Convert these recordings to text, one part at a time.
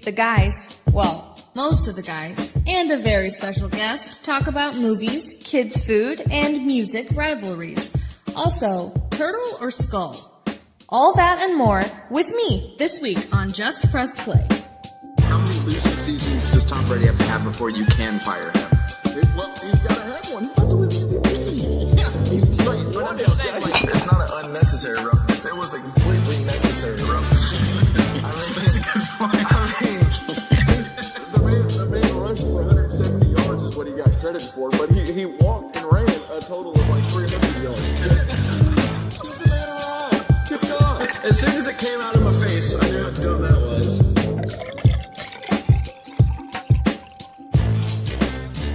The guys, well, most of the guys, and a very special guest talk about movies, kids' food, and music rivalries. Also, turtle or skull? All that and more with me this week on Just Press Play. How many losing seasons does Tom Brady have to have before you can fire him? Well, he's got to have one. He's about to win the MVP. Yeah, he's great. But I'm just saying, like, it's not an unnecessary roughness. It was a completely necessary roughness. I mean, that's a good point. The man rushed for 170 yards is what he got credit for, but he walked and ran a total of like 300 yards. Give the man a ride. Keep going. As soon as it came out of my face, I knew how dumb that was.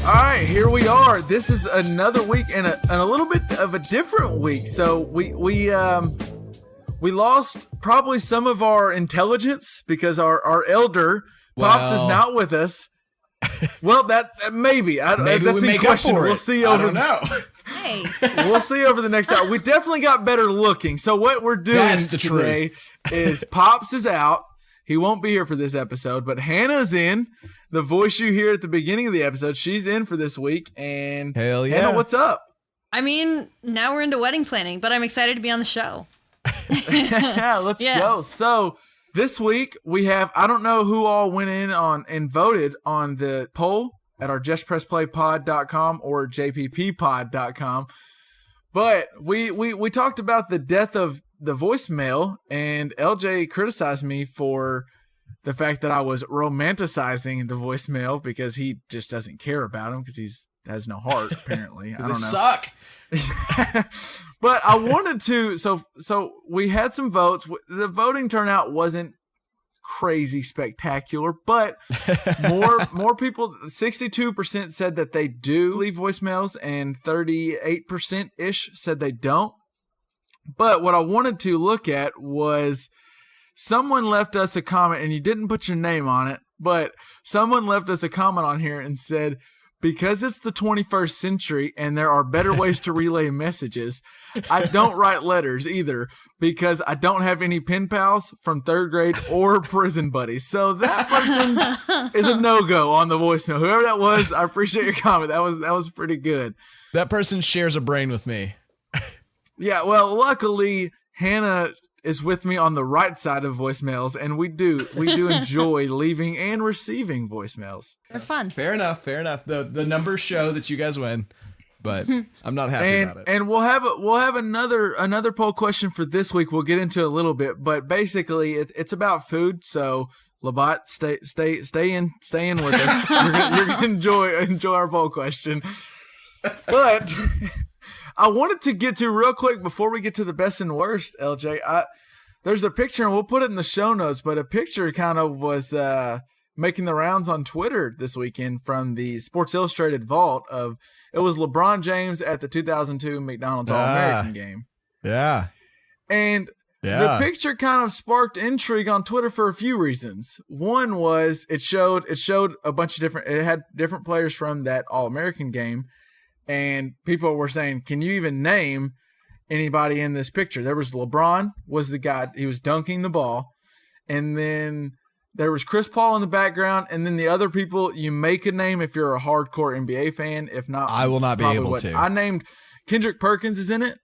All right, here we are. This is another week and a little bit of a different week. So we lost probably some of our intelligence because our elder Pops is not with us. Well, that maybe maybe that's we the make question. up for We'll it. see I over. don't know. Hey. We'll see over the next hour. We definitely got better looking. So what we're doing That's the today is Pops is out. He won't be here for this episode, but Hannah's in. The voice you hear at the beginning of the episode, she's in for this week. And Hell yeah. Hannah, what's up? I mean, now we're into wedding planning, but I'm excited to be on the show. Yeah, let's go. So this week we have, I don't know who all went in on and voted on the poll at our justpressplaypod.com or jpppod.com. But we talked about the death of the voicemail, and LJ criticized me for the fact that I was romanticizing the voicemail because he just doesn't care about him because he has no heart, apparently. I don't know. Suck. But I wanted to, so we had some votes. The voting turnout wasn't crazy spectacular, but more people, 62% said that they do leave voicemails and 38%-ish said they don't. But what I wanted to look at was someone left us a comment, and you didn't put your name on it, but someone left us a comment on here and said, because it's the 21st century and there are better ways to relay messages, I don't write letters either because I don't have any pen pals from third grade or prison buddies. So that person is a no-go on the voicemail. Whoever that was, I appreciate your comment. That was pretty good. That person shares a brain with me. Yeah, well, luckily, Hannah is with me on the right side of voicemails, and we do enjoy leaving and receiving voicemails. They're fun. Fair enough. The numbers show that you guys win, but I'm not happy about it. And we'll have another poll question for this week. We'll get into a little bit, but basically it's about food. So Labat, stay in with us. You're gonna enjoy our poll question, but. I wanted to get to real quick before we get to the best and worst, LJ. There's a picture, and we'll put it in the show notes, but a picture kind of was making the rounds on Twitter this weekend from the Sports Illustrated vault of it was LeBron James at the 2002 McDonald's All-American game. Yeah. And the picture kind of sparked intrigue on Twitter for a few reasons. One was it showed a bunch of it had different players from that All-American game. And people were saying, can you even name anybody in this picture? There was LeBron was the guy. He was dunking the ball. And then there was Chris Paul in the background. And then the other people you may could name if you're a hardcore NBA fan. If not, I will not be able to. I named Kendrick Perkins is in it.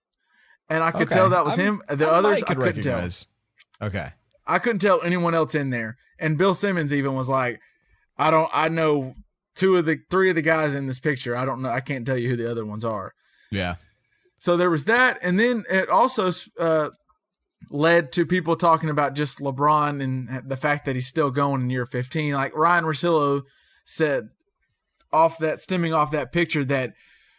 And I could tell that was him. The others I couldn't tell. Okay. I couldn't tell anyone else in there. And Bill Simmons even was like, I know three of the guys in this picture. I don't know. I can't tell you who the other ones are. Yeah. So there was that. And then it also led to people talking about just LeBron and the fact that he's still going in year 15. Like Ryan Russillo said stemming off that picture that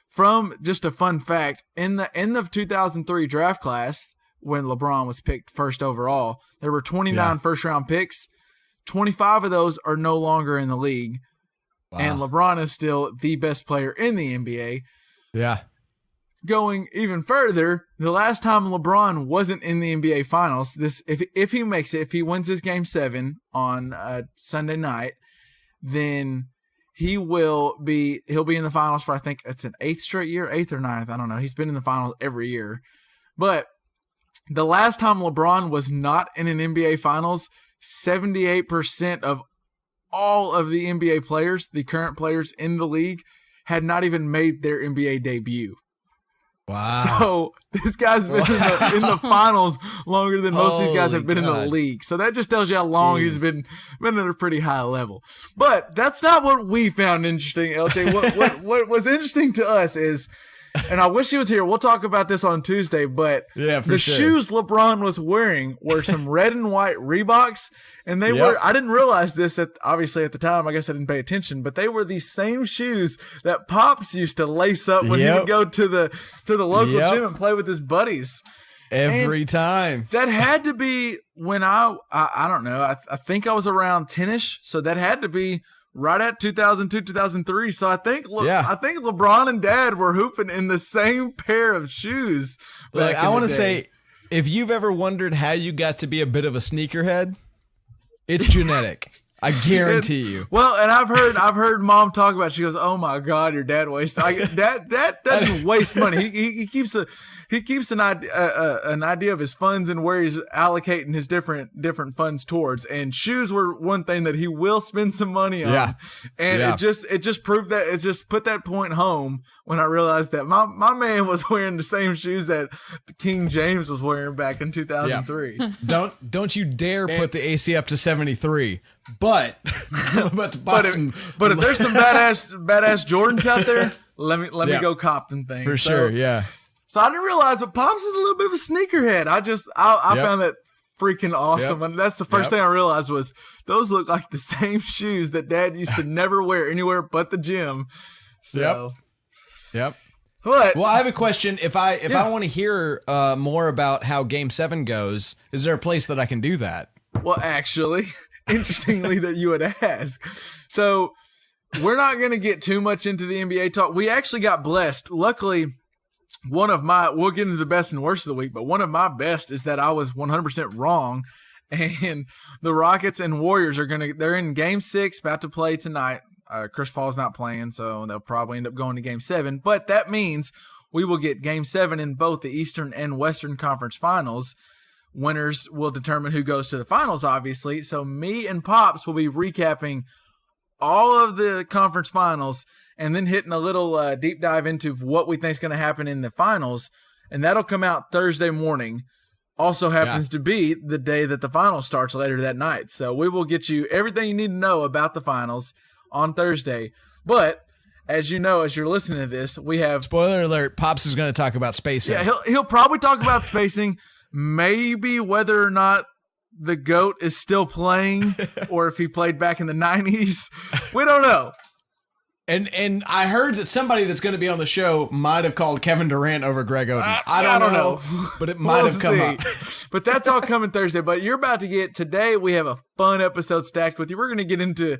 from just a fun fact in the end of 2003 draft class, when LeBron was picked first overall, there were 29 first round picks. 25 of those are no longer in the league. Wow. And LeBron is still the best player in the NBA. Yeah. Going even further, the last time LeBron wasn't in the NBA Finals, if he makes it, if he wins this Game 7 on Sunday night, then he'll be in the finals for, I think it's an 8th straight year, 8th or 9th. I don't know. He's been in the finals every year. But the last time LeBron was not in an NBA Finals, 78% of all of the NBA players, the current players in the league, had not even made their NBA debut. Wow. So this guy's been in the finals longer than most of these guys have been in the God. league. So that just tells you how long he's been at a pretty high level. But that's not what we found interesting, LJ. What was interesting to us is, and I wish he was here, we'll talk about this on Tuesday, but Yeah, for the sure. shoes LeBron was wearing were some red and white Reeboks, and they were, I didn't realize this obviously at the time, I guess I didn't pay attention, but they were these same shoes that Pops used to lace up when he would go to the local gym and play with his buddies. Every time. That had to be when I don't know, I think I was around 10ish, so that had to be right at 2002, 2003. So I think LeBron and Dad were hooping in the same pair of shoes. Like, I want to say, if you've ever wondered how you got to be a bit of a sneakerhead, it's genetic. I guarantee you. Well, and I've heard Mom talk about it. She goes, "Oh my God, your dad wastes." Dad doesn't waste money. He keeps an idea of his funds and where he's allocating his different funds towards. And shoes were one thing that he will spend some money on. Yeah. And it just proved that, it just put that point home when I realized that my man was wearing the same shoes that King James was wearing back in 2003. Don't you dare put the AC up to 73. But I'm about to buy some. But if there's some badass Jordans out there, let me go cop them things. For sure, yeah. So I didn't realize, but Pops is a little bit of a sneakerhead. I found that freaking awesome. And that's the first thing I realized was those look like the same shoes that Dad used to never wear anywhere but the gym. So, Yep. But, Well, I have a question. If I want to hear more about how Game 7 goes, is there a place that I can do that? well, actually, interestingly that you would ask. So we're not going to get too much into the NBA talk. We actually got blessed. Luckily, we'll get into the best and worst of the week, but one of my best is that I was 100% wrong. And the Rockets and Warriors they're in Game 6, about to play tonight. Chris Paul's not playing, so they'll probably end up going to Game 7. But that means we will get Game 7 in both the Eastern and Western Conference Finals. Winners will determine who goes to the finals, obviously. So me and Pops will be recapping all of the conference finals and then hitting a little deep dive into what we think is going to happen in the finals. And that'll come out Thursday morning. Also happens to be the day that the finals starts later that night. So we will get you everything you need to know about the finals on Thursday. But as you know, as you're listening to this, we have... Spoiler alert, Pops is going to talk about spacing. Yeah, he'll probably talk about spacing, maybe whether or not the GOAT is still playing or if he played back in the 90s. We don't know. And I heard that somebody that's going to be on the show might have called Kevin Durant over Greg Oden. I don't know, but it might have come up. But that's all coming Thursday. But you're about to get, today we have a fun episode stacked with you. We're going to get into,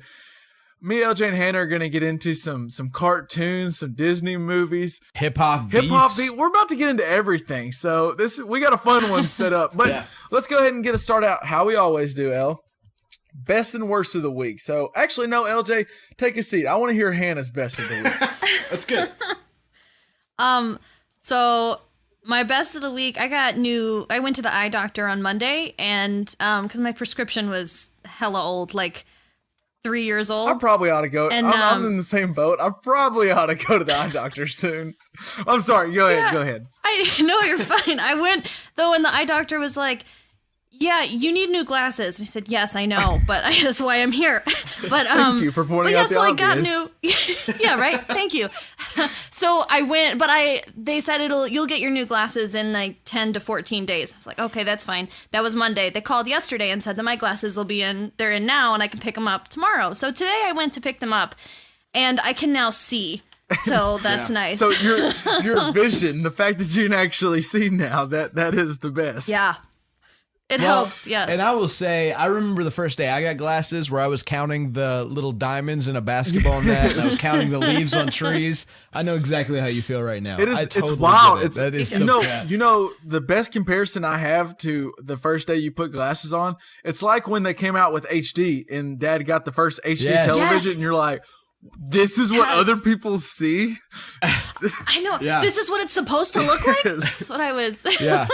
me, LJ, and Hannah are going to get into some cartoons, some Disney movies. Hip-hop beat. We're about to get into everything. So we got a fun one set up. But let's go ahead and get a start out how we always do, El. Best and worst of the week. So actually, no, LJ, take a seat. I want to hear Hannah's best of the week. That's good. So my best of the week, I went to the eye doctor on Monday, and because my prescription was hella old, like 3 years old. I probably ought to go. And, I'm in the same boat. I probably ought to go to the eye doctor soon. I'm sorry. Go ahead. I know, you're fine. I went, though, and the eye doctor was like, yeah, you need new glasses. And I said, yes, I know, but that's why I'm here. But Thank you for pointing out the so obvious. I got new. Yeah, right. Thank you. So I went, but they said you'll get your new glasses in like 10 to 14 days. I was like, okay, that's fine. That was Monday. They called yesterday and said that my glasses will be in. They're in now, and I can pick them up tomorrow. So today I went to pick them up, and I can now see. So that's nice. So your vision, the fact that you can actually see now, that is the best. Yeah. It helps, yeah. And I will say, I remember the first day I got glasses where I was counting the little diamonds in a basketball net, and I was counting the leaves on trees. I know exactly how you feel right now. It is. Totally it's wild. get it. That is the best. You know, the best comparison I have to the first day you put glasses on. It's like when they came out with HD, and Dad got the first HD television, and you're like, this is what other people see. I know. Yeah. This is what it's supposed to look like. That's what I was. Yeah.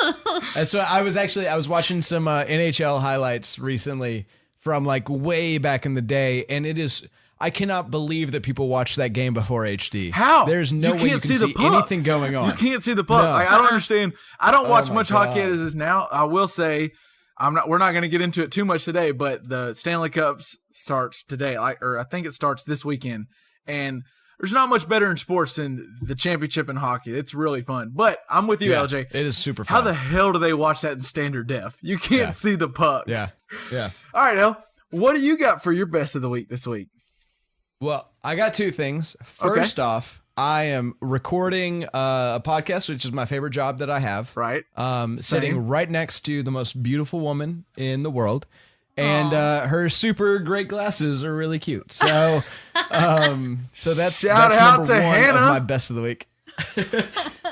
And so I was watching some NHL highlights recently from like way back in the day, and it is. I cannot believe that people watch that game before HD. How? There's no way you can see anything going on. You can't see the puck. No. Like, I don't understand. I don't watch my much God. hockey as is now. I will say, we're not going to get into it too much today, but the Stanley Cups starts today, or I think it starts this weekend. And there's not much better in sports than the championship in hockey. It's really fun. But I'm with you, LJ. It is super fun. How the hell do they watch that in standard def? You can't see the puck. Yeah. All right, El. What do you got for your best of the week this week? Well, I got two things. First off, I am recording a podcast, which is my favorite job that I have. Right. Sitting right next to the most beautiful woman in the world. And her super great glasses are really cute. So that's Shout out number to one Hannah. of my best of the week.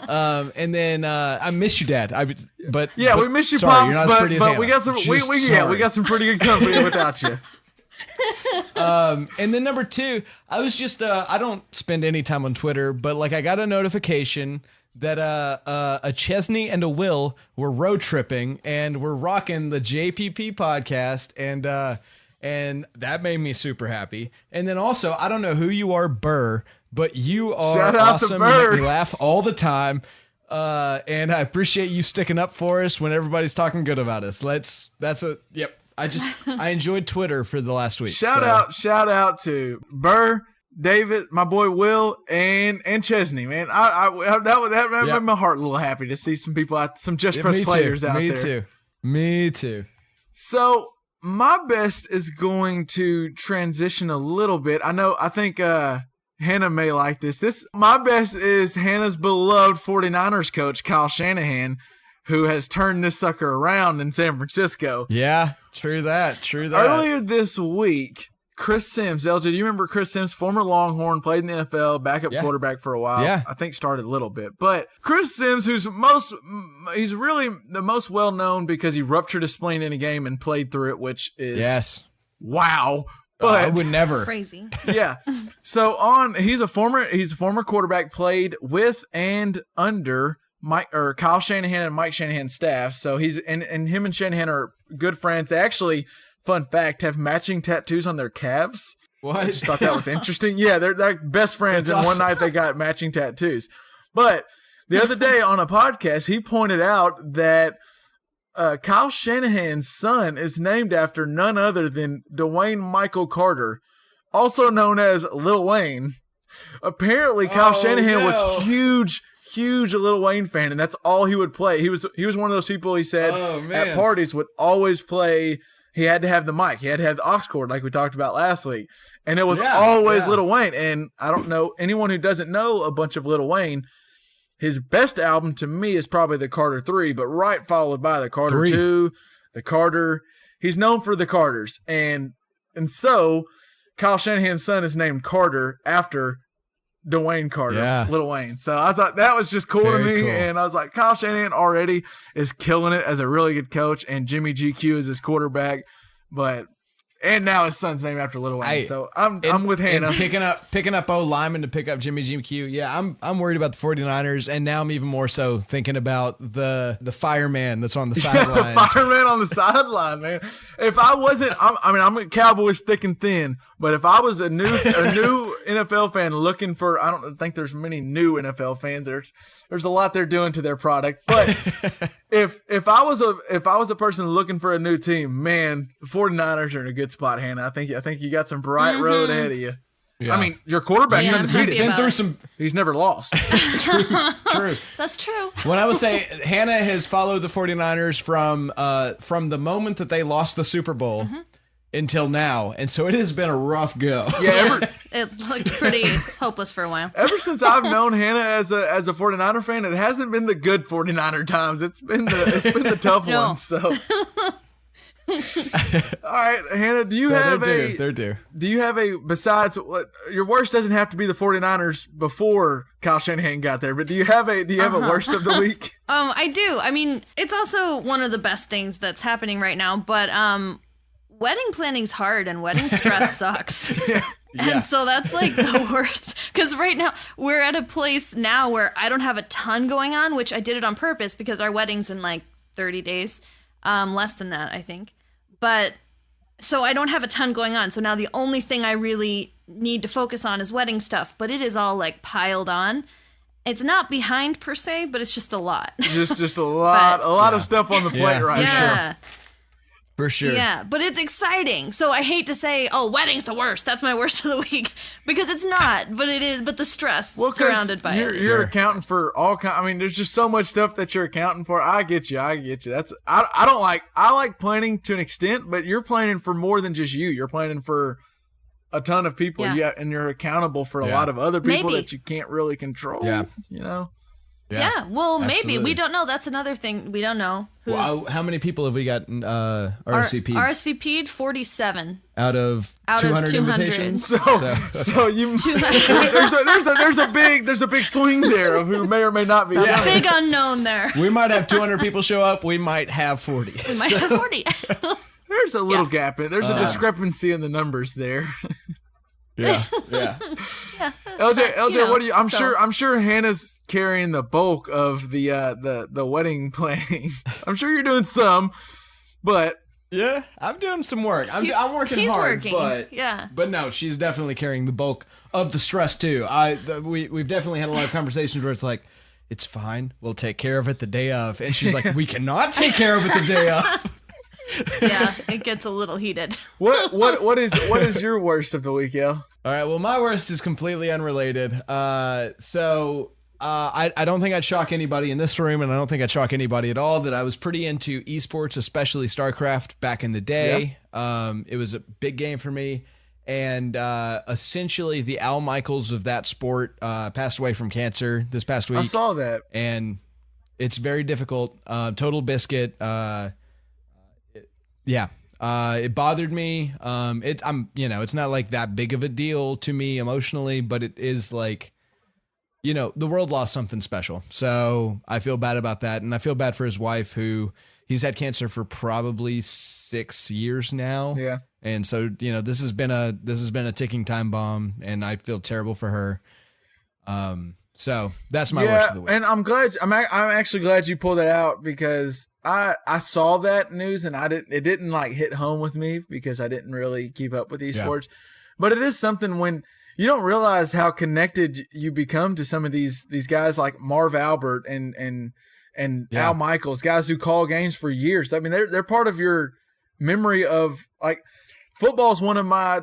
And then I miss you, Dad. We miss you, sorry, Pops. you're not as pretty as but Hannah. we got some. We Sorry. got some pretty good company without you. And then number two, I was just I don't spend any time on Twitter, but like I got a notification that a Chesney and a Will were road tripping and we're rocking the JPP podcast, and that made me super happy. And then also, I don't know who you are, Burr, but you are Shout out to awesome. You Burr. make me laugh all the time. And I appreciate you sticking up for us when everybody's talking good about us. Yep. I enjoyed Twitter for the last week. Shout out to Burr, David, my boy Will, and Chesney, man. That made my heart a little happy to see some people some Just Press players out there. Me too. So my best is going to transition a little bit. I think Hannah may like this. My best is Hannah's beloved 49ers coach, Kyle Shanahan, who has turned this sucker around in San Francisco. Yeah, true that. Earlier this week, Chris Sims, LJ, do you remember Chris Sims, former Longhorn, played in the NFL, backup quarterback for a while. Yeah. I think started a little bit. But Chris Sims, he's really the most well-known because he ruptured his spleen in a game and played through it, which is wow. But I would never. Crazy. Yeah. So he's a former quarterback, played with and under Kyle Shanahan and Mike Shanahan's staff. So he's and him and Shanahan are good friends. They actually, fun fact, have matching tattoos on their calves. What? I just thought that was interesting. Yeah, they're best friends, and one night they got matching tattoos. But the other day on a podcast, he pointed out that Kyle Shanahan's son is named after none other than Dwayne Michael Carter, also known as Lil Wayne. Apparently, Kyle Shanahan was huge Lil Wayne fan, and that's all he would play. He was one of those people, he said, at parties would always play. He had to have the mic. He had to have the aux cord, like we talked about last week. And it was always Lil Wayne. And I don't know anyone who doesn't know a bunch of Lil Wayne. His best album to me is probably the Carter 3, but right followed by the Carter 2, the Carter. He's known for the Carters. And so Kyle Shanahan's son is named Carter after Dwayne Carter, Lil Wayne. So I thought that was just cool to me. Cool. And I was like, Kyle Shanahan already is killing it as a really good coach, and Jimmy GQ is his quarterback. And now his son's named after Lil Wayne. So I'm with Hannah. And picking up lineman to pick up Jimmy GQ. Yeah, I'm worried about the 49ers, and now I'm even more so thinking about the fireman that's on the sidelines. The fireman on the sideline, man. If I wasn't, I'm a Cowboys thick and thin, but if I was a new NFL fan looking for, I don't think there's many new NFL fans. There's a lot they're doing to their product. But if I was a person looking for a new team, man, the 49ers are in a good spot, Hannah. I think you got some bright road ahead of you. Yeah. I mean, your quarterback's undefeated. Been through he's never lost. True. That's true. When I would say Hannah has followed the 49ers from the moment that they lost the Super Bowl until now, and so it has been a rough go. Yeah, it looked pretty hopeless for a while. Ever since I've known Hannah as a 49er fan, it hasn't been the good 49er times. It's been the tough ones. So. All right, Hannah, do you have besides what your worst doesn't have to be the 49ers before Kyle Shanahan got there, but do you have a worst of the week? I do. I mean, it's also one of the best things that's happening right now, but wedding planning's hard and wedding stress sucks. And so that's like the worst, because right now we're at a place now where I don't have a ton going on, which I did it on purpose because our wedding's in like 30 days. Less than that, I think. But So I don't have a ton going on. So now the only thing I really need to focus on is wedding stuff, but it is all like piled on. It's not behind per se, but it's just a lot. Just a lot, of stuff on the plate right now. Yeah. For sure. Yeah, but it's exciting. So I hate to say, oh, wedding's the worst. That's my worst of the week. Because it's not, but it is. But the stress surrounded by it. You're accounting for all kind. I mean, there's just so much stuff that you're accounting for. I get you. I like planning to an extent, but you're planning for more than just you. You're planning for a ton of people. Yeah. And you're accountable for a lot of other people Maybe. that you can't really control. Yeah. You know? Yeah, well, maybe. Absolutely. We don't know. That's another thing. We don't know. Well, how many people have we got RSVP'd? RSVP'd 47. Out of Out of 200 200. invitations? So you there's a big swing there of who may or may not be. A big unknown there. We might have 200 people show up. We might have 40. We might have 40. There's a little gap in. There's a discrepancy in the numbers there. Yeah. LJ, what do you? I'm sure Hannah's carrying the bulk of the wedding planning. I'm sure you're doing some, but Yeah, I'm doing some work. I'm working he's hard, working. but no, she's definitely carrying the bulk of the stress too. We've definitely had a lot of conversations where it's like, it's fine, we'll take care of it the day of, and she's like, we cannot take care of it the day of. Yeah, it gets a little heated. what is your worst of the week, yo? All right, well, my worst is completely unrelated. I don't think I'd shock anybody in this room, and I don't think I'd shock anybody at all that I was pretty into esports, especially StarCraft back in the day. Yeah. It was a big game for me, and essentially the Al Michaels of that sport passed away from cancer this past week. I saw that, and it's very difficult. Total Biscuit. It bothered me. It's not like that big of a deal to me emotionally, but it is like, the world lost something special. So I feel bad about that. And I feel bad for his wife, who he's had cancer for probably 6 years now. Yeah. And so, this has been a ticking time bomb, and I feel terrible for her. So that's my worst of the week. And I'm actually glad you pulled that out, because I saw that news and it didn't like hit home with me because I didn't really keep up with esports. Yeah. But it is something when you don't realize how connected you become to some of these guys like Marv Albert and Al Michaels, guys who call games for years. I mean, they're part of your memory of, like, football is one of my.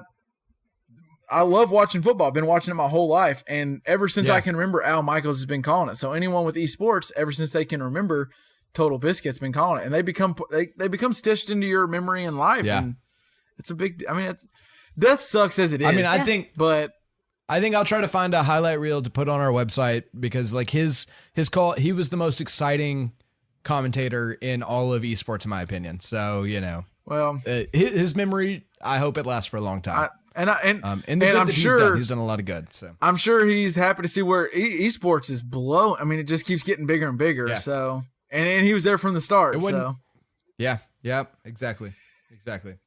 I love watching football. I've been watching it my whole life, and ever since I can remember, Al Michaels has been calling it. So anyone with esports, ever since they can remember, Total Biscuit's been calling it, and they become stitched into your memory and life. Yeah. And it's a big. I mean, death sucks as it is. I mean, I think I'll try to find a highlight reel to put on our website, because like his call, he was the most exciting commentator in all of esports, in my opinion. So well, his memory, I hope it lasts for a long time. And I'm sure he's done a lot of good. So I'm sure he's happy to see where esports is below. I mean, it just keeps getting bigger and bigger. Yeah. So, and he was there from the start. So, yeah, exactly.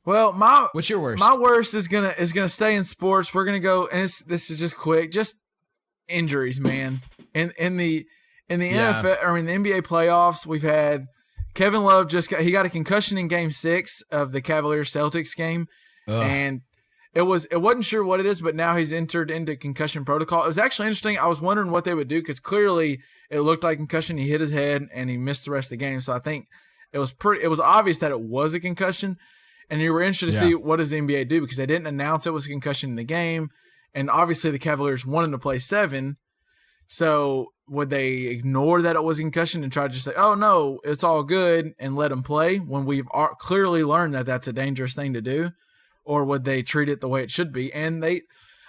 Well, what's your worst? My worst is gonna stay in sports. We're gonna go, and this is just quick, just injuries, man. In the NFL, I mean the NBA playoffs, we've had Kevin Love he got a concussion in Game 6 of the Cavaliers Celtics game, and it wasn't sure what it is, but now he's entered into concussion protocol. It was actually interesting. I was wondering what they would do, because clearly it looked like concussion. He hit his head and he missed the rest of the game. So I think it was obvious that it was a concussion, and you were interested to see what does the NBA do, because they didn't announce it was a concussion in the game, and obviously the Cavaliers wanted to play 7. So would they ignore that it was a concussion and try to just say, "Oh no, it's all good," and let him play when we've clearly learned that that's a dangerous thing to do? Or would they treat it the way it should be? And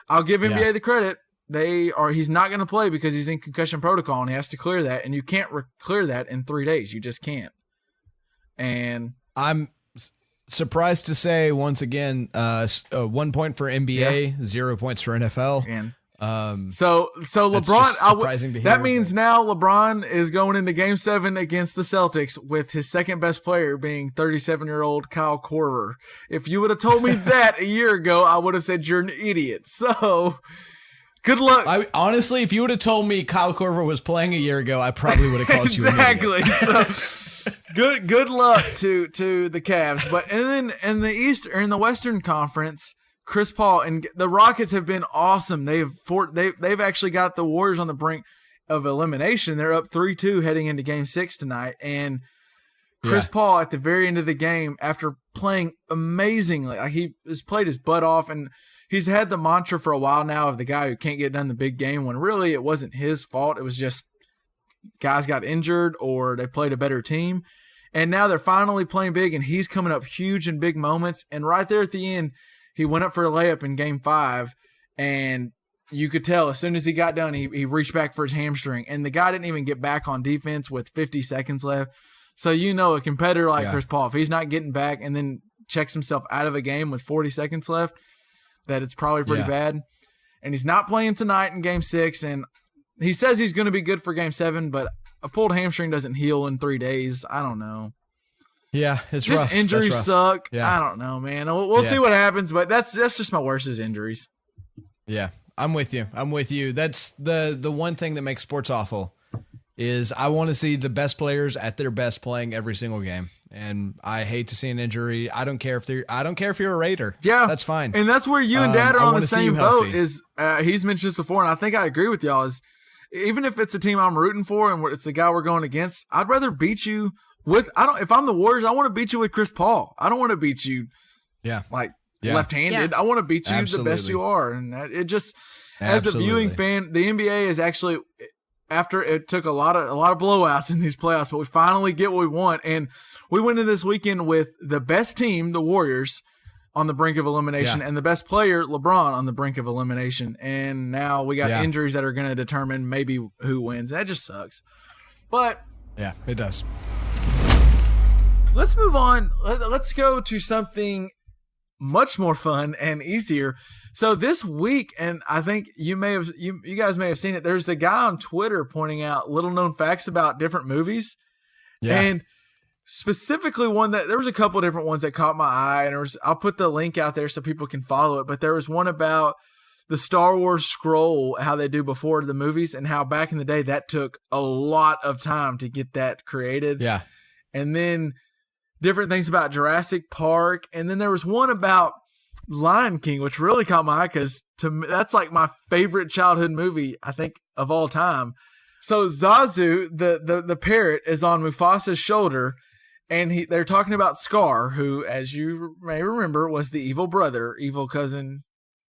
I'll give NBA the credit. He's not going to play because he's in concussion protocol, and he has to clear that. And you can't clear that in 3 days. You just can't. And I'm surprised to say, once again, 1 point for NBA, 0 points for NFL. And so LeBron, surprising to hear, that means now LeBron is going into Game 7 against the Celtics with his second best player being 37-year-old Kyle Korver. If you would have told me that a year ago, I would have said you're an idiot. So good luck. Honestly, if you would have told me Kyle Korver was playing a year ago, I probably would have called you an idiot. Exactly. So Good luck to the Cavs. But and then in the East or in the Western Conference, Chris Paul and the Rockets have been awesome. They've actually got the Warriors on the brink of elimination. They're up 3-2 heading into Game 6 tonight, and Chris Paul at the very end of the game, after playing amazingly, like he has played his butt off, and he's had the mantra for a while now of the guy who can't get done the big game, when really it wasn't his fault. It was just guys got injured or they played a better team. And now they're finally playing big, and he's coming up huge in big moments. And right there at the end, he went up for a layup in Game 5, and you could tell as soon as he got done, he reached back for his hamstring. And the guy didn't even get back on defense with 50 seconds left. So a competitor like Chris Paul, if he's not getting back and then checks himself out of a game with 40 seconds left, that it's probably pretty bad. And he's not playing tonight in Game 6, and he says he's going to be good for Game 7, but a pulled hamstring doesn't heal in 3 days. I don't know. Yeah, it's just rough. Injuries suck. Yeah. I don't know, man. We'll see what happens, but that's just my worst is injuries. Yeah, I'm with you. That's the one thing that makes sports awful is I want to see the best players at their best playing every single game. And I hate to see an injury. I don't care if you're a Raider. Yeah, that's fine. And that's where you and Dad are on the same boat. Is he's mentioned this before, and I think I agree with y'all. Is even if it's a team I'm rooting for and it's the guy we're going against, I'd rather beat you with. If I'm the Warriors, I want to beat you with Chris Paul. I don't want to beat you. Left-handed. Yeah. I want to beat you the best you are, and it just as a viewing fan, the NBA is actually. After it took a lot of blowouts in these playoffs, but we finally get what we want. And we went into this weekend with the best team, the Warriors, on the brink of elimination, and the best player, LeBron, on the brink of elimination. And now we got injuries that are going to determine maybe who wins. That just sucks. But yeah, it does. Let's move on. Let's go to something much more fun and easier. So this week, and I think you guys may have seen it, there's a guy on Twitter pointing out little known facts about different movies. Yeah. And specifically there was a couple of different ones that caught my eye, and I'll put the link out there so people can follow it, but there was one about the Star Wars scroll, how they do before the movies, and how back in the day that took a lot of time to get that created. Yeah. And then different things about Jurassic Park, and then there was one about Lion King, which really caught my eye because to me, that's like my favorite childhood movie, I think, of all time. So Zazu, the parrot, is on Mufasa's shoulder, and they're talking about Scar, who, as you may remember, was the evil brother, evil cousin.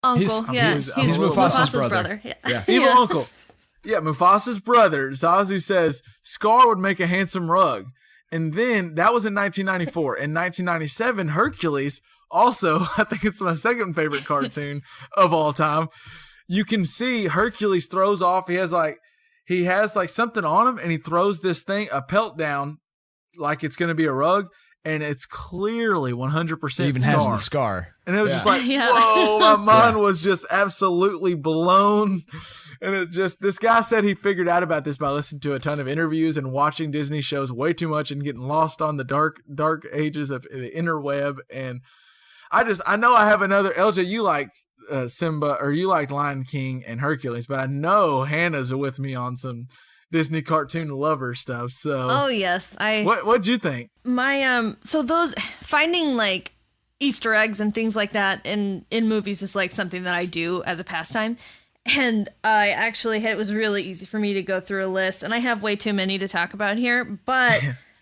Uncle, he's Mufasa's brother. Yeah. Evil uncle. Yeah, Mufasa's brother. Zazu says, Scar would make a handsome rug. And then, that was in 1994. In 1997, Hercules, also, I think it's my second favorite cartoon of all time. You can see Hercules throws off. He has something on him, and he throws this thing, a pelt down, like it's going to be a rug, and it's clearly 100% He even Scar. has the scar. And it was just like, whoa, my mind was just absolutely blown. And this guy said he figured out about this by listening to a ton of interviews and watching Disney shows way too much and getting lost on the dark ages of the interweb. And I know I have another, LJ, you liked Simba, or you liked Lion King and Hercules, but I know Hannah's with me on some Disney cartoon lover stuff. So, oh yes, what'd you think? My so those finding like Easter eggs and things like that in movies is like something that I do as a pastime. And it was really easy for me to go through a list, and I have way too many to talk about here. But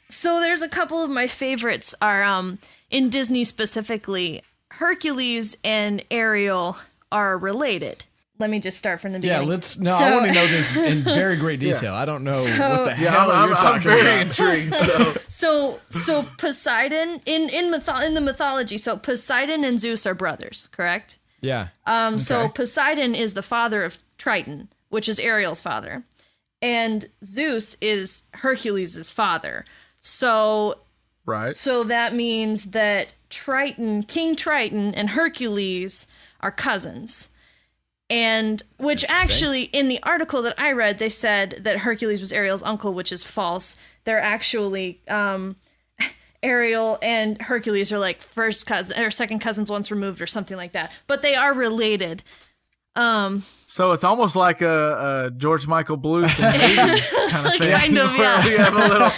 so there's a couple of my favorites are in Disney specifically. Hercules and Ariel are related. Let me just start from the beginning. Yeah, I want to know this in very great detail. I don't know what the hell you're talking about. I'm very intrigued. So Poseidon in the mythology. So Poseidon and Zeus are brothers, correct? Yeah. So Poseidon is the father of Triton, which is Ariel's father, and Zeus is Hercules' father. So that means that King Triton and Hercules are cousins. And which actually, in the article that I read, they said that Hercules was Ariel's uncle, which is false. They're actually Ariel and Hercules are like first cousin or second cousins once removed or something like that. But they are related. So it's almost like a George Michael Blues kind of thing. Kind of, yeah. We have a little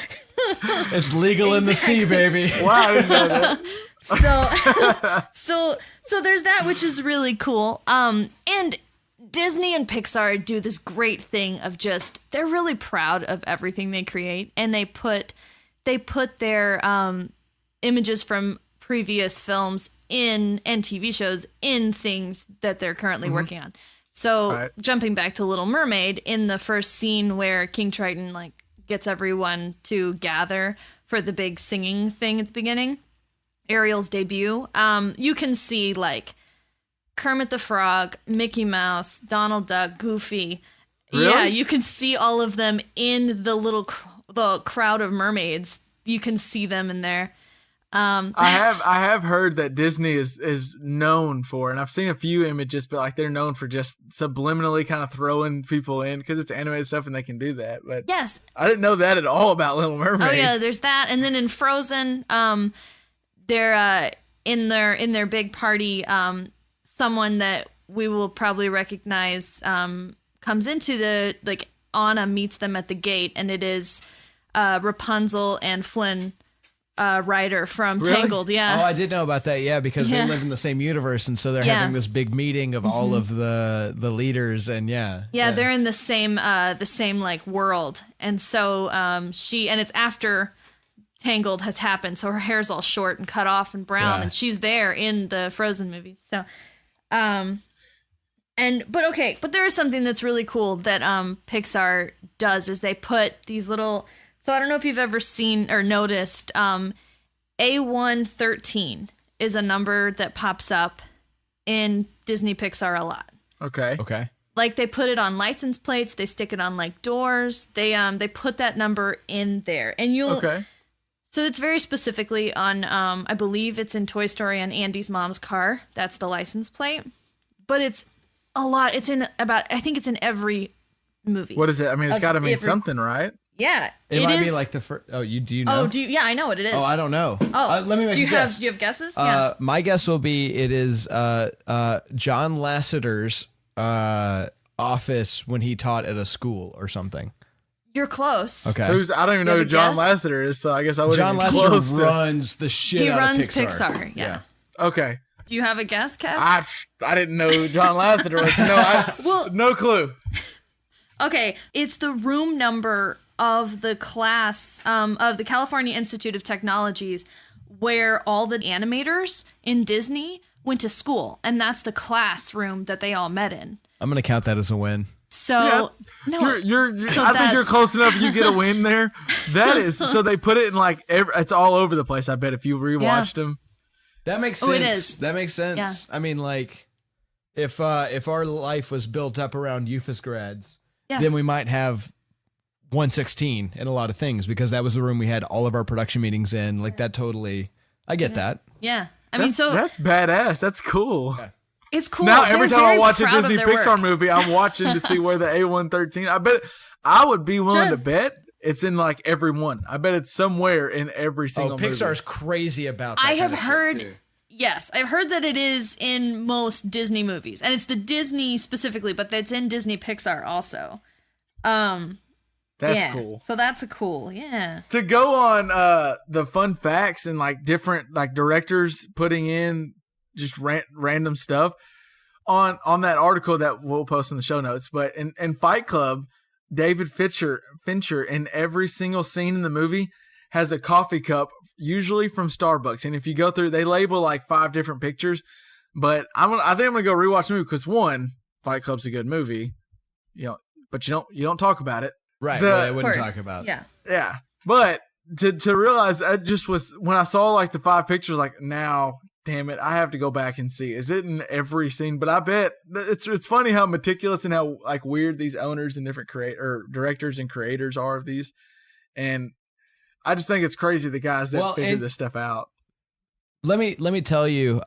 It's legal in the sea, baby. Wow, I didn't know that. So there's that, which is really cool. And Disney and Pixar do this great thing of just, they're really proud of everything they create, and they put their images from previous films and TV shows in things that they're currently working on. So jumping back to Little Mermaid, in the first scene where King Triton like gets everyone to gather for the big singing thing at the beginning, Ariel's debut, you can see like Kermit the Frog, Mickey Mouse, Donald Duck, Goofy. Really? Yeah, you can see all of them in the the crowd of mermaids. You can see them in there. I have heard that Disney is known for, and I've seen a few images, but like they're known for just subliminally kind of throwing people in because it's animated stuff and they can do that. But Yes. I didn't know that at all about Little Mermaid. Oh yeah, there's that, and then in Frozen, they're in their big party. Someone that we will probably recognize comes into the, like, Anna meets them at the gate, and it is Rapunzel and Flynn Rider from Really? Tangled. Yeah. Oh, I did know about that. Yeah, because they live in the same universe, and so they're having this big meeting of all of the leaders, and yeah, they're in the same like world, and so and it's after Tangled has happened, so her hair's all short and cut off and brown, and she's there in the Frozen movies. So, but there is something that's really cool that Pixar does, is they put these little. So I don't know if you've ever seen or noticed, A113 is a number that pops up in Disney Pixar a lot. Okay. Like they put it on license plates, they stick it on like doors. They put that number in there, and you'll. Okay. So it's very specifically on, I believe it's in Toy Story on Andy's mom's car. That's the license plate. But it's a lot. It's in I think it's in every movie. What is it? I mean, it's got to mean something, right? Yeah. it might be like the first. Oh, do you know? Oh, yeah, I know what it is. Oh, I don't know. Oh, let me make a guess. Do you have guesses? Yeah. My guess will be it is John Lasseter's office when he taught at a school or something. You're close. Okay. I don't even know who have a John guess? Lasseter is, so I guess I wouldn't. John be close Lasseter to- runs the shit He out runs of Pixar. Yeah. Okay. Do you have a guess, Kev? I didn't know who John Lasseter was. No, no clue. Okay, it's the room number of the class of the California Institute of Technologies where all the animators in Disney went to school, and that's the classroom that they all met in. I'm gonna count that as a win. So no, You're so I think you're that's- close enough. You get a win there. That is so they put it in like it's all over the place. I bet if you rewatched them. That makes Oh, sense. it is. That makes sense. Yeah. I mean, like, if our life was built up around UFAS grads, then we might have 116 in a lot of things, because that was the room we had all of our production meetings in. Like that totally. I get that. Yeah. I mean, so That's badass. That's cool. Yeah. it's cool. Now every They're time I very watch a proud of Disney their Pixar work. movie, I'm watching to see where the A113. I bet I would be willing Sure. to bet it's in like every one. I bet it's somewhere in every single Oh, movie. Pixar's crazy about that. I have kind of shit, heard. too. Yes, I've heard that it is in most Disney movies, and it's the Disney specifically, but it's in Disney Pixar also. That's yeah. cool. So that's a cool, yeah. To go on the fun facts and like different like directors putting in just random stuff on that article that we'll post in the show notes. But in Fight Club, David Fincher in every single scene in the movie has a coffee cup, usually from Starbucks. And if you go through, they label like 5 different pictures. But I think I'm gonna go rewatch the movie because one, Fight Club's a good movie, but you don't talk about it. Right. The- Well, I Of wouldn't course. talk about. Yeah. Yeah, but to realize I just was when I saw like the 5 pictures, like now, damn it, I have to go back and see. Is it in every scene? But I bet it's funny how meticulous and how like weird these owners and different directors and creators are of these, and I just think it's crazy the guys that figure this stuff out. Let me tell you.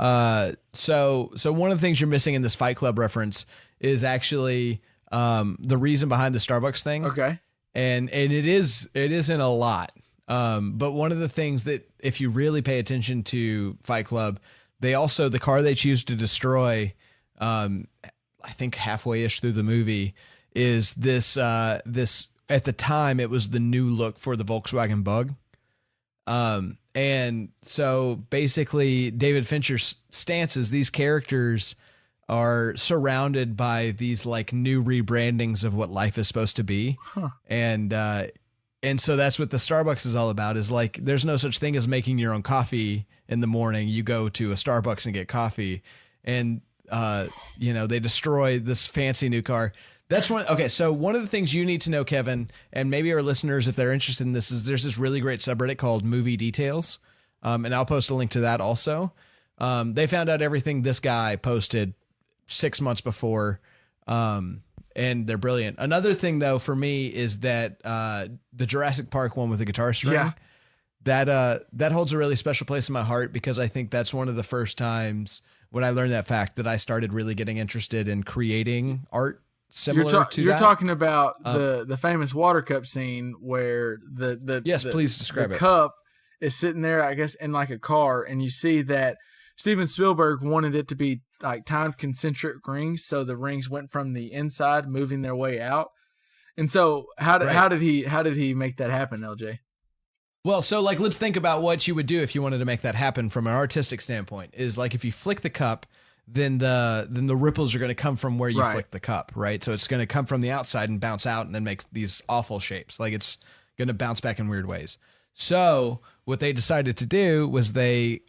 So one of the things you're missing in this Fight Club reference is actually the reason behind the Starbucks thing. Okay. And it is in a lot. But one of the things that if you really pay attention to Fight Club, the car they choose to destroy, I think halfway-ish through the movie, is this at the time it was the new look for the Volkswagen Bug. And so basically David Fincher's stance is these characters are surrounded by these like new rebrandings of what life is supposed to be. And so that's what the Starbucks is all about, is like, there's no such thing as making your own coffee in the morning. You go to a Starbucks and get coffee, and, they destroy this fancy new car. That's one. Okay. So one of the things you need to know, Kevin, and maybe our listeners, if they're interested in this, is there's this really great subreddit called Movie Details. And I'll post a link to that also. They found out everything this guy posted 6 months before. And they're brilliant. Another thing though, for me, is that, the Jurassic Park one with the guitar string, that holds a really special place in my heart, because I think that's one of the first times when I learned that fact that I started really getting interested in creating art similar to you're that. talking about the famous water cup scene where please describe the it. Cup is sitting there, I guess, in like a car, and you see that Steven Spielberg wanted it to be like timed concentric rings, so the rings went from the inside, moving their way out. And so how did he make that happen, LJ? Well, so like, let's think about what you would do if you wanted to make that happen from an artistic standpoint. Is like, if you flick the cup, then the ripples are going to come from where you flick the cup, right? So it's going to come from the outside and bounce out, and then make these awful shapes. Like, it's going to bounce back in weird ways. So what they decided to do was they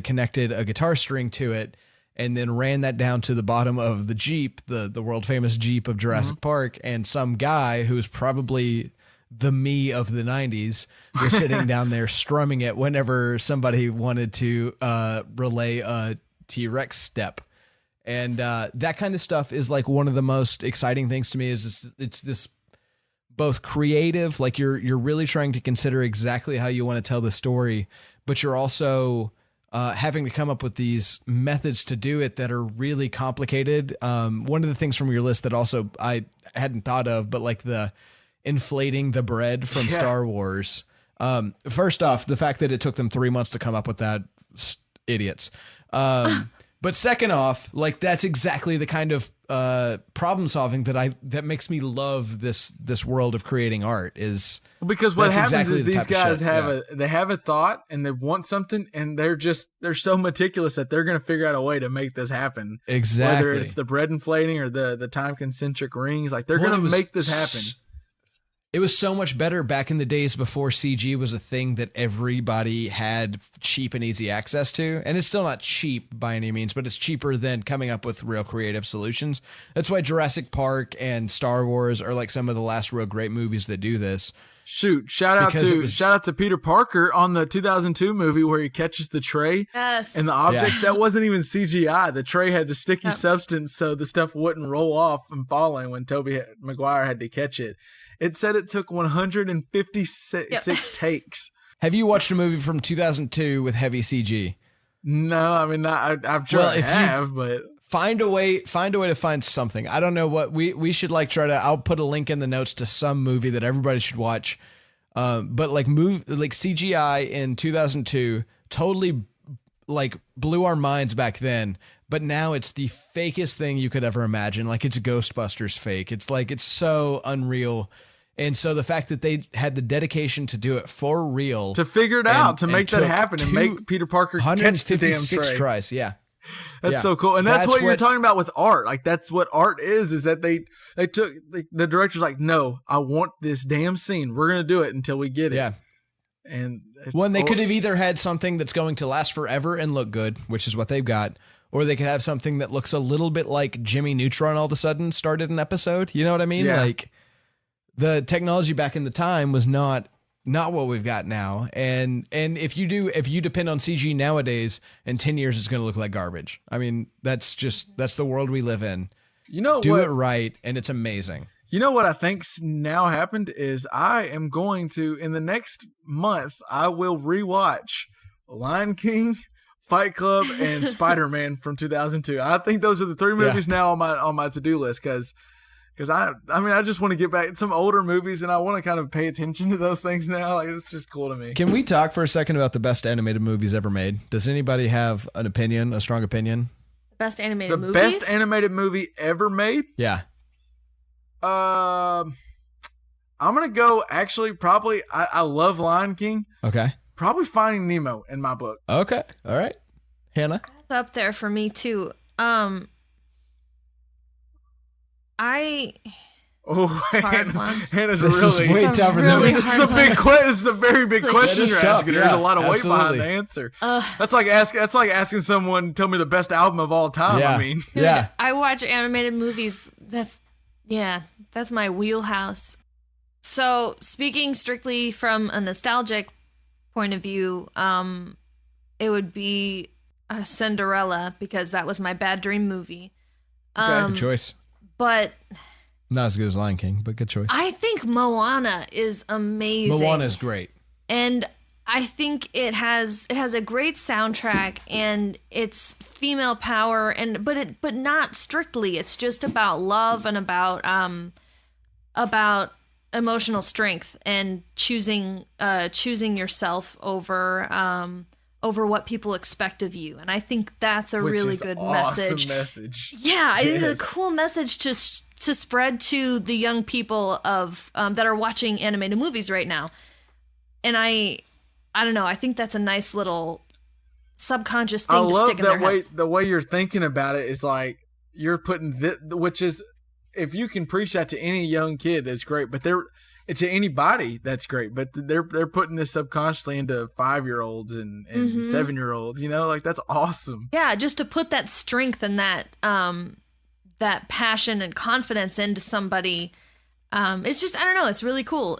connected a guitar string to it, and then ran that down to the bottom of the Jeep, the world famous Jeep of Jurassic Park. And some guy who's probably the me of the 90s was sitting down there strumming it whenever somebody wanted to relay a T-Rex step. And that kind of stuff is like one of the most exciting things to me. Is it's this both creative, like you're really trying to consider exactly how you want to tell the story, but you're also having to come up with these methods to do it that are really complicated. One of the things from your list that also I hadn't thought of, but like the inflating the bread from Star Wars. First off, the fact that it took them 3 months to come up with that, idiots. But second off, like, that's exactly the kind of problem solving that makes me love this world of creating art. Is because what happens exactly is these guys have a thought, and they want something, and they're so meticulous that they're going to figure out a way to make this happen. Exactly. Whether it's the bread inflating or the time concentric rings, like they're going to make this happen. It was so much better back in the days before CG was a thing that everybody had cheap and easy access to. And it's still not cheap by any means, but it's cheaper than coming up with real creative solutions. That's why Jurassic Park and Star Wars are like some of the last real great movies that do this. Shoot, shout out to Peter Parker on the 2002 movie where he catches the tray and the objects. That wasn't even CGI. The tray had the sticky substance, so the stuff wouldn't roll off and falling when Tobey Maguire had to catch it. It said it took 156 takes. Have you watched a movie from 2002 with heavy CG? No, I mean, I'm sure I have, but find a way to find something. I don't know what we should like try to. I'll put a link in the notes to some movie that everybody should watch. But like CGI in 2002 totally like blew our minds back then. But now it's the fakest thing you could ever imagine. Like, it's Ghostbusters fake. It's like, it's so unreal. And so the fact that they had the dedication to do it for real, to figure it out, to make that happen, and make Peter Parker catch the damn tray. Tries, that's so cool. And that's what you're talking about with art. Like, that's what art is that they took the director's like, no, I want this damn scene. We're gonna do it until we get it. Yeah. And when they could have either had something that's going to last forever and look good, which is what they've got, or they could have something that looks a little bit like Jimmy Neutron all of a sudden started an episode. You know what I mean? Yeah. Like, the technology back in the time was not what we've got now. And if you depend on CG nowadays, in 10 years, it's going to look like garbage. I mean, that's the world we live in. Do it right, and it's amazing. You know what I think's now happened is I am going to, in the next month, I will rewatch Lion King, Fight Club, and Spider-Man from 2002. I think those are the three movies now on my to-do list because I just want to get back some older movies, and I want to kind of pay attention to those things now. Like, it's just cool to me. Can we talk for a second about the best animated movies ever made? Does anybody have an opinion, a strong opinion? Best animated movies? The best animated movie ever made? Yeah. I'm going to go, actually, probably, I love Lion King. Okay. Probably Finding Nemo in my book. Okay. All right. Hannah? It's up there for me too. Oh, Hard one. Hannah's This really. is way It's a tougher really than This is a big question. This is a very big question That is you're tough, asking. yeah, There's a lot of weight absolutely. behind the answer. That's like asking someone tell me the best album of all time. Yeah. I mean, Dude, Yeah. I watch animated movies. That's my wheelhouse. So, speaking strictly from a nostalgic point of view, it would be Cinderella because that was my bad dream movie. Good choice. But Not as good as Lion King, but good choice. I think Moana is amazing. Moana is great. And I think it has a great soundtrack and it's female power but not strictly. It's just about love and about emotional strength and choosing yourself over what people expect of you. And I think that's a which really is good awesome message. Yeah, I think it's a cool message to spread to the young people of that are watching animated movies right now. And I don't know. I think that's a nice little subconscious thing to stick in their heads. The way you're thinking about it is like you're putting which is, if you can preach that to any young kid, that's great. But to anybody, that's great. But they're putting this subconsciously into 5-year-olds and 7-year-olds. You know, like that's awesome. Yeah, just to put that strength and that passion and confidence into somebody. It's just, I don't know. It's really cool.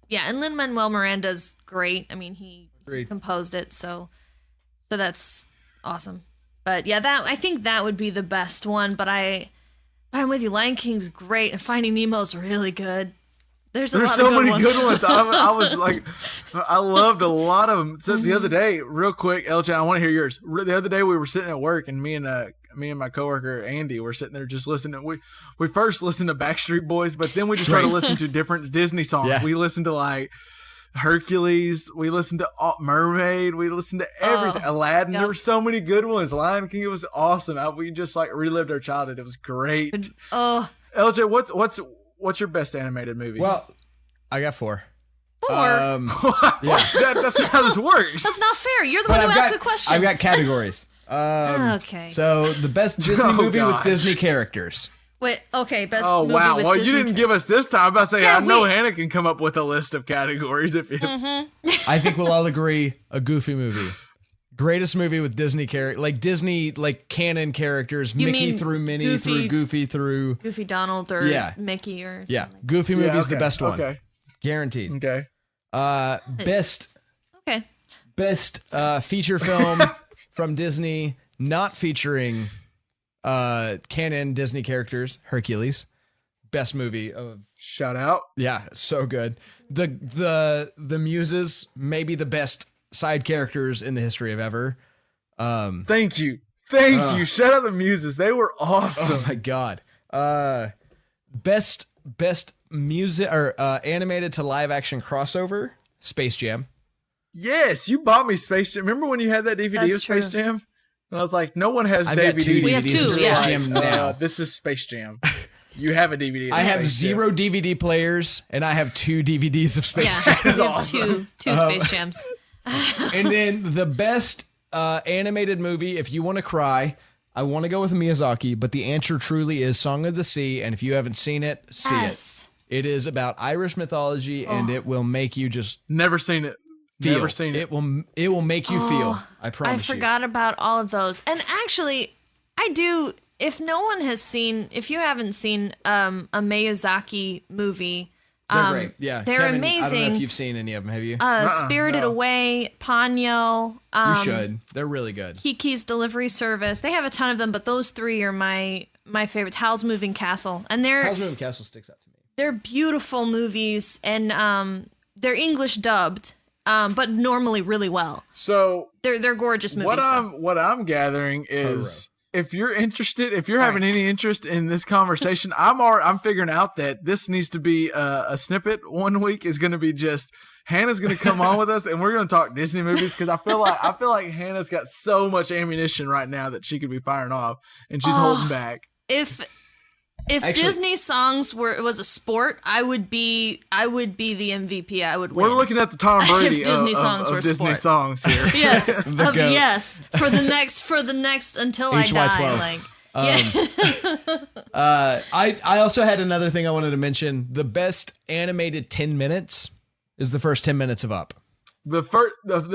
Yeah, and Lin-Manuel Miranda's great. I mean, he composed it, so that's awesome. But yeah, I think that would be the best one. But I'm with you. Lion King's great, and Finding Nemo's really good. There's so many good ones. I was like, I loved a lot of them. So the other day, real quick, LJ, I want to hear yours. The other day we were sitting at work, and me and my coworker Andy were sitting there just listening. We first listened to Backstreet Boys, but then we just started listening to different Disney songs. Yeah. We listened to like Hercules. We listened to Mermaid. We listened to everything. Aladdin. Yep. There were so many good ones. Lion King. It was awesome. We just like relived our childhood. It was great. Oh, LJ, what's your best animated movie? Well, I got 4. 4. That's not how this works. That's not fair. You're the one who asked the question. I've got categories. Okay. So the best Disney movie with God. Disney characters. Wait. Okay. Best. Oh movie wow! with Well, Disney you didn't give us this time. I'm about to say Yeah, I know we- Hannah can come up with a list of categories if you. I think we'll all agree a Goofy movie. Greatest movie with Disney like Disney like canon characters. You Mickey mean through Minnie Goofy- through Goofy through. Goofy Donald or Mickey or Yeah, something. Goofy Yeah, movie's the okay, best one. Okay. Guaranteed. Okay. Best Okay. feature film from Disney not featuring canon Disney characters. Hercules. Best movie of Shout out. yeah, so good. The Muses, maybe the best side characters in the history of ever. Thank you. Thank you. Shout out the Muses. They were awesome. Oh my god. Best music or animated to live action crossover, Space Jam. Yes, you bought me Space Jam. Remember when you had that DVD That's of Space true. Jam? And I was like, no one has I've got 2 DVDs. We have DVDs two, of Space yeah. Jam now. This is Space Jam. You have a DVD. Of I have Space Jam. 0 DVD players and I have 2 DVDs of Space Yeah. Jam. We have two Space Jams. And then the best animated movie, if you want to cry, I want to go with Miyazaki, but the answer truly is Song of the Sea. And if you haven't seen it, see Yes. it. It is about Irish mythology, and it will make you just Never seen it. feel. Never seen it. It will make you feel. I I promise you. forgot about all of those. And actually, I do. If if you haven't seen a Miyazaki movie, They're great. Yeah, they're Kevin, amazing. I don't know if you've seen any of them. Have you? Spirited no. Away, Ponyo, you should. They're really good. Kiki's Delivery Service. They have a ton of them, but those 3 are my favorites. Howl's Moving Castle, and House Moving Castle sticks out to me. they're beautiful movies, and they're English dubbed, but normally really well. So They're gorgeous movies. what I'm gathering is if you're interested, if you're having any interest in this conversation, I'm figuring out that this needs to be a snippet. One week is going to be just Hannah's going to come on with us, and we're going to talk Disney movies because I feel like Hannah's got so much ammunition right now that she could be firing off, and she's holding back. If If Actually, Disney songs was a sport, I would be the MVP. I would win. We're looking at the Tom Brady If Disney of, songs of were Disney sport. songs here. Yes, The goat. yes. For the next until I die. HY12. Like, I also had another thing I wanted to mention. The best animated 10 minutes is the first 10 minutes of Up. The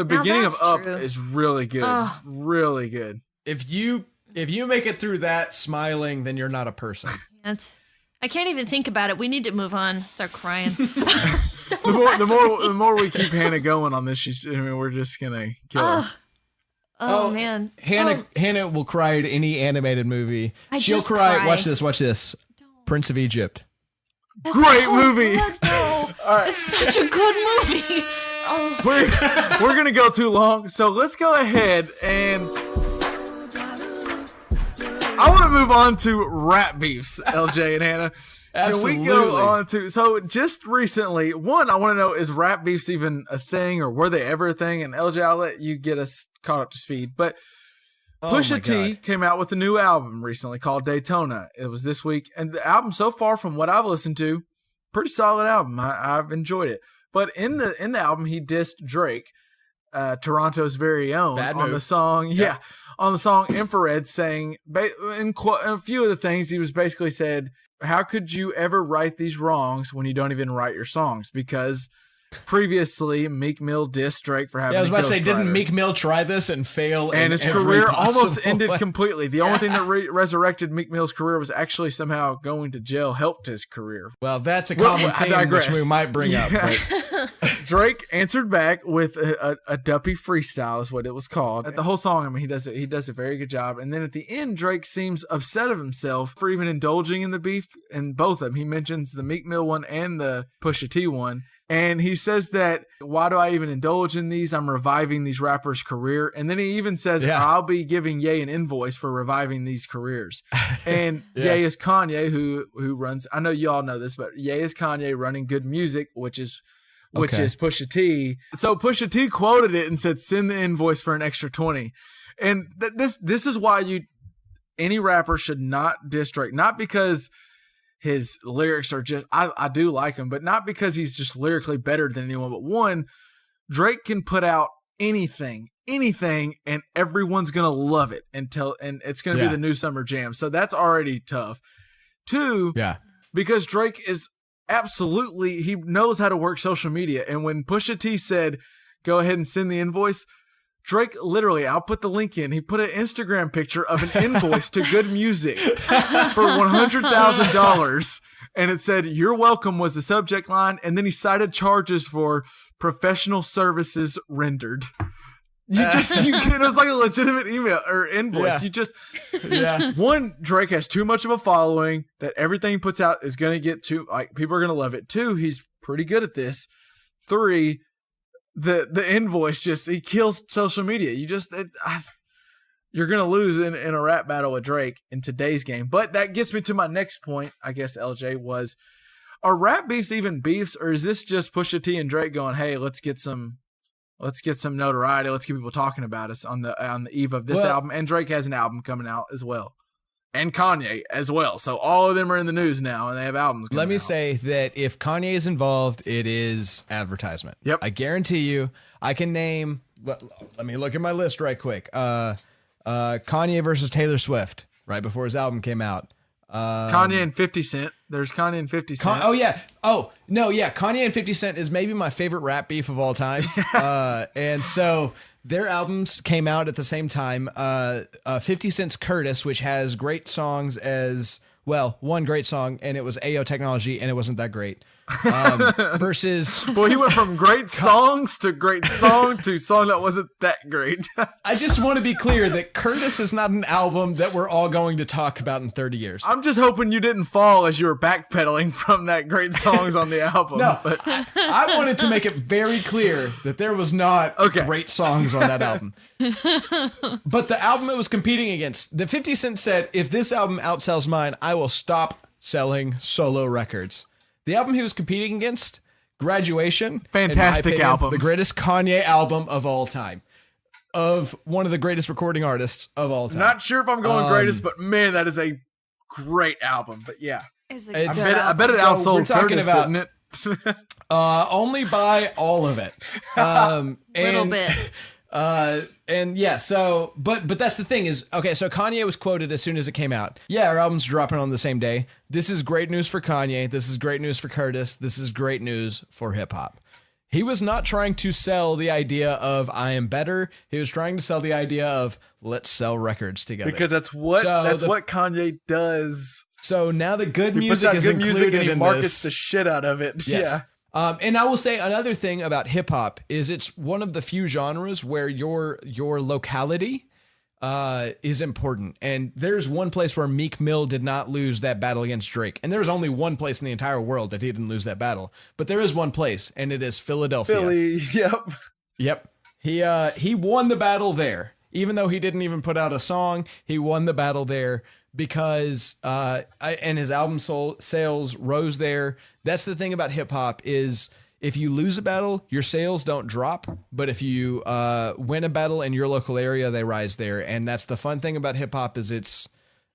beginning of that's Up true. is really good. Really good. If you make it through that smiling, then you're not a person. I can't even think about it. We need to move on. Start crying. The more we keep Hannah going on this, we're just gonna kill her. Oh man, Hannah will cry at any animated movie. She'll just cry. cry. Watch this. Prince of Egypt. Great movie. It's such a good movie. Oh. We're gonna go too long, so let's go ahead and I want to move on to rap beefs, LJ and Hannah. Absolutely. Can we go on to so just recently? One, I want to know, is rap beefs even a thing, or were they ever a thing? And LJ, I'll let you get us caught up to speed. But Pusha T came out with a new album recently called Daytona. It was this week, and the album so far, from what I've listened to, pretty solid album. I've enjoyed it. But in the album, he dissed Drake, Toronto's very own, on the song. Yeah, on the song Infrared, saying in a few of the things he was basically said, how could you ever right these wrongs when you don't even write your songs? Because previously Meek Mill dissed Drake for having I was about to say, ghostwriter. didn't Meek Mill try this and fail? And in his every career possible almost ended way? completely. The only thing that resurrected Meek Mill's career was actually somehow going to jail helped his career. Well, that's a Well, common I theme digress. which we might bring up. But Drake answered back with a duppy freestyle is what it was called. The whole song, I mean, he does a very good job. And then at the end, Drake seems upset of himself for even indulging in the beef in both of them. He mentions the Meek Mill one and the Pusha T one. And he says that, why do I even indulge in these? I'm reviving these rappers' career. And then he even says, I'll be giving Ye an invoice for reviving these careers. And Ye is Kanye, who runs, I know you all know this, but Ye is Kanye running Good Music, which is Pusha T. So Pusha T quoted it and said, send the invoice for an extra 20. And this is why any rapper should not diss Drake. Not because his lyrics are just, I do like him, but not because he's just lyrically better than anyone. But one, Drake can put out anything, and everyone's going to love it and it's going to be the new summer jam. So that's already tough. Two, because Drake is absolutely, he knows how to work social media. And when Pusha T said, go ahead and send the invoice, Drake literally, I'll put the link in. He put an Instagram picture of an invoice to Good Music for $100,000. And it said, you're welcome was the subject line. And then he cited charges for professional services rendered. It was like a legitimate email or invoice. One, Drake has too much of a following that everything he puts out is going to get people are going to love it. Two, he's pretty good at this. Three, the invoice he kills social media. You're going to lose in a rap battle with Drake in today's game. But that gets me to my next point, I guess, LJ, was, are rap beefs even beefs, or is this just Pusha T and Drake going, hey, let's get some notoriety. Let's get people talking about us on the eve of this album. And Drake has an album coming out as well. And Kanye as well. So all of them are in the news now, and they have albums coming out. Let me say that if Kanye is involved, it is advertisement. Yep. I guarantee you, I can name, let me look at my list right quick. Kanye versus Taylor Swift, right before his album came out. Kanye and 50 Cent. There's Kanye and 50 Cent. Kanye and 50 Cent is maybe my favorite rap beef of all time. And so their albums came out at the same time. 50 Cent's Curtis, which has great songs one great song, and it was AO Technology, and it wasn't that great. Versus... Boy, he went from great songs to great song to song that wasn't that great. I just want to be clear that Curtis is not an album that we're all going to talk about in 30 years. I'm just hoping you didn't fall as you were backpedaling from that great songs on the album. No, but I wanted to make it very clear that there was not great songs on that album. But the album it was competing against, the 50 Cent said, if this album outsells mine, I will stop selling solo records. The album he was competing against, Graduation. Fantastic in my opinion, album. The greatest Kanye album of all time. Of one of the greatest recording artists of all time. Not sure if I'm going greatest, but man, that is a great album. But yeah, It's I bet it outsold Curtis, didn't it? Only by all of it. Little bit. And yeah, so but that's the thing is, okay, so Kanye was quoted as soon as it came out. Yeah, our album's dropping on the same day. This is great news for Kanye. This is great news for Curtis. This is great news for hip hop. He was not trying to sell the idea of I am better. He was trying to sell the idea of let's sell records together. Because that's what what Kanye does. So now the good He puts music out is good included music and he in markets this. the shit out of it. Yes. Yeah. And I will say another thing about hip hop is it's one of the few genres where your locality is important. And there's one place where Meek Mill did not lose that battle against Drake. And there's only one place in the entire world that he didn't lose that battle. But there is one place, and it is Philadelphia. Philly, yep. Yep. He won the battle there. Even though he didn't even put out a song, he won the battle there because and his album sales rose there. That's the thing about hip hop is if you lose a battle, your sales don't drop. But if you win a battle in your local area, they rise there. And that's the fun thing about hip hop is it's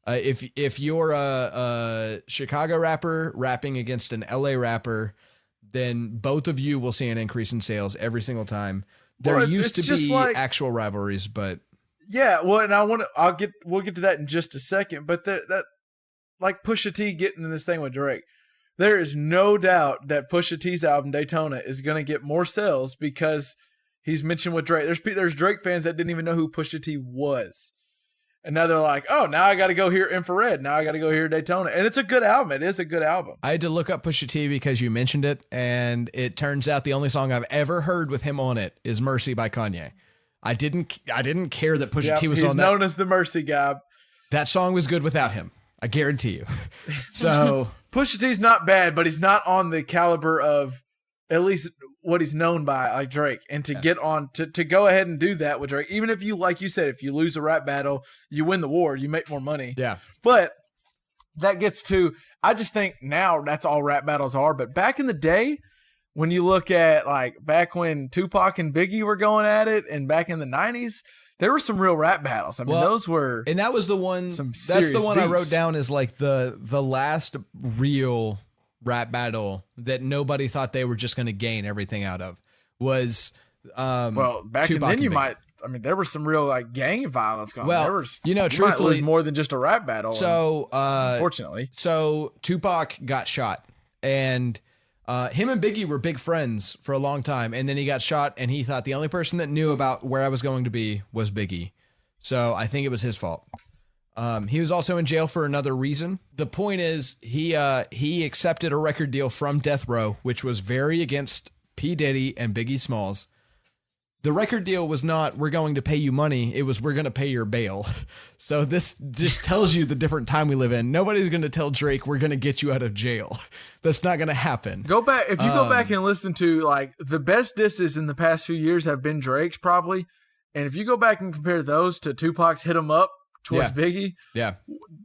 if you're a Chicago rapper rapping against an LA rapper, then both of you will see an increase in sales every single time. There used to be actual rivalries, but yeah. Well, and we'll get to that in just a second. But that like Pusha T getting in this thing with Drake. There is no doubt that Pusha T's album Daytona is going to get more sales because he's mentioned with Drake. There's Drake fans that didn't even know who Pusha T was. And now they're like, oh, now I got to go hear Infrared. Now I got to go hear Daytona. And it's a good album. It is a good album. I had to look up Pusha T because you mentioned it. And it turns out the only song I've ever heard with him on it is Mercy by Kanye. I didn't care that Pusha T was on that. He's known as the Mercy guy. That song was good without him. I guarantee you. So Pusha T's not bad, but he's not on the caliber of at least what he's known by, like Drake. And to get on to go ahead and do that with Drake, even if you, like you said, if you lose a rap battle, you win the war, you make more money. Yeah. But that gets to, I just think now that's all rap battles are. But back in the day, when you look at like back when Tupac and Biggie were going at it, and back in the 90s, there were some real rap battles. I mean, those were, and that was the one. That's the one I wrote down as like the last real rap battle that nobody thought they were just going to gain everything out of was. Well, back Tupac then you Biggie. might. I mean, there was some real like gang violence going on. Well, There was, you know, might truthfully, lose more than just a rap battle. So, unfortunately, so Tupac got shot, and him and Biggie were big friends for a long time, and then he got shot, and he thought the only person that knew about where I was going to be was Biggie. So I think it was his fault. He was also in jail for another reason. The point is he accepted a record deal from Death Row, which was very against P. Diddy and Biggie Smalls. The record deal was not, we're going to pay you money. It was, we're going to pay your bail. So this just tells you the different time we live in. Nobody's going to tell Drake, we're going to get you out of jail. That's not going to happen. go back. If you go back and listen to like the best disses in the past few years have been Drake's probably. And if you go back and compare those to Tupac's Hit 'Em Up towards Biggie, Yeah.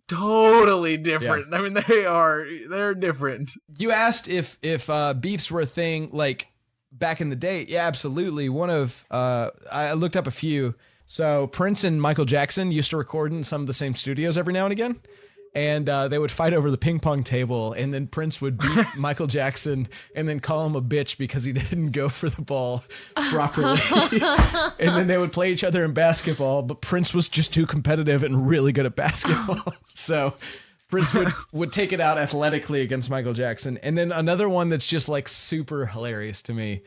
totally different. Yeah. I mean, they're different. You asked if beefs were a thing like back in the day. Yeah, absolutely. One of I looked up a few. So Prince and Michael Jackson used to record in some of the same studios every now and again. And they would fight over the ping pong table, and then Prince would beat Michael Jackson and then call him a bitch because he didn't go for the ball properly. And then they would play each other in basketball, but Prince was just too competitive and really good at basketball. So Prince would take it out athletically against Michael Jackson. And then another one that's just like super hilarious to me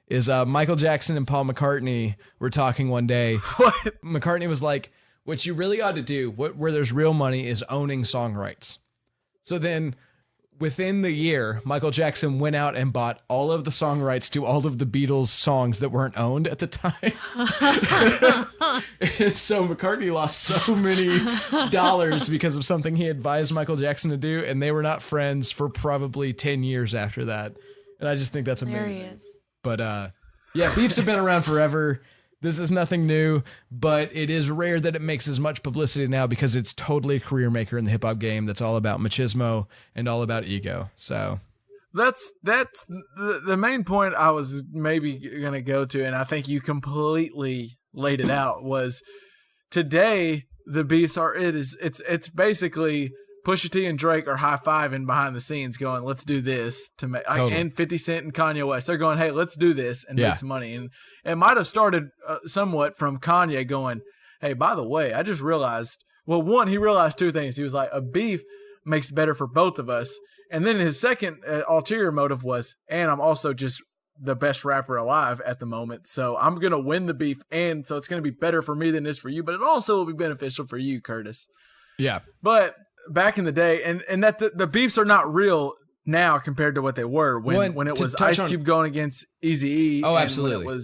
is Michael Jackson and Paul McCartney were talking one day. What? McCartney was like, what you really ought to do, where there's real money, is owning song rights. So then within the year, Michael Jackson went out and bought all of the song rights to all of the Beatles songs that weren't owned at the time. And so McCartney lost so many dollars because of something he advised Michael Jackson to do, and they were not friends for probably 10 years after that. And I just think that's amazing. There he is. But yeah, beefs have been around forever. This is nothing new, but it is rare that it makes as much publicity now because it's totally a career maker in the hip hop game. That's all about machismo and all about ego. So that's the main point I was maybe going to go to, and I think you completely laid it out, was today the beefs are, it's basically Pusha T and Drake are high-fiving behind the scenes going, let's do this to make, Totally. and 50 Cent and Kanye West, they're going, hey, let's do this and make some money. And it might have started somewhat from Kanye going, hey, by the way, I just realized, well, one, he realized two things. He was like, a beef makes better for both of us. And then his second ulterior motive was, and I'm also just the best rapper alive at the moment. So I'm going to win the beef. And so it's going to be better for me than it is for you, but it also will be beneficial for you, Curtis. Yeah. But back in the day, and that the beefs are not real now compared to what they were when it was Ice Cube going against Eazy-E. Oh, absolutely.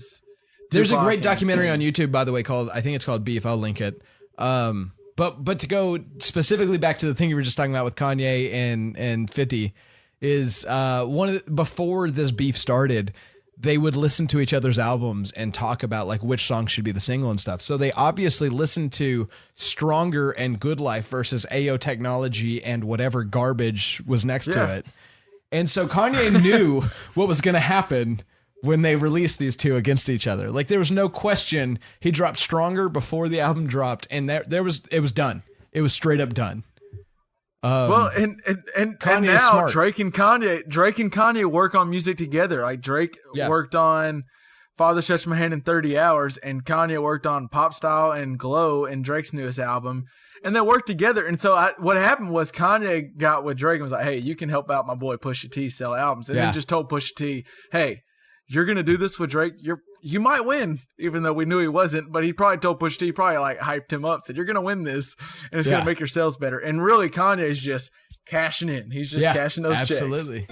There's a great documentary on YouTube, by the way, I think it's called Beef. I'll link it. But to go specifically back to the thing you were just talking about with Kanye and 50 is before this beef started, they would listen to each other's albums and talk about like which song should be the single and stuff. So they obviously listened to Stronger and Good Life versus Ayo Technology and whatever garbage was next to it. And so Kanye knew what was going to happen when they released these two against each other. Like there was no question. He dropped Stronger before the album dropped, and it was done. It was straight up done. Well, and now smart. Drake and Kanye work on music together. Like Drake worked on Father Stretch My Hand in 30 Hours, and Kanye worked on Pop Style and Glow in Drake's newest album, and they worked together. And so what happened was Kanye got with Drake and was like, hey, you can help out my boy Pusha T sell albums. And then just told Pusha T, hey, you're going to do this with Drake. You might win, even though we knew he wasn't, but he probably told Pusha T, probably like hyped him up, said, you're going to win this and it's going to make your sales better. And really Kanye's just cashing in. He's just cashing those checks. Absolutely.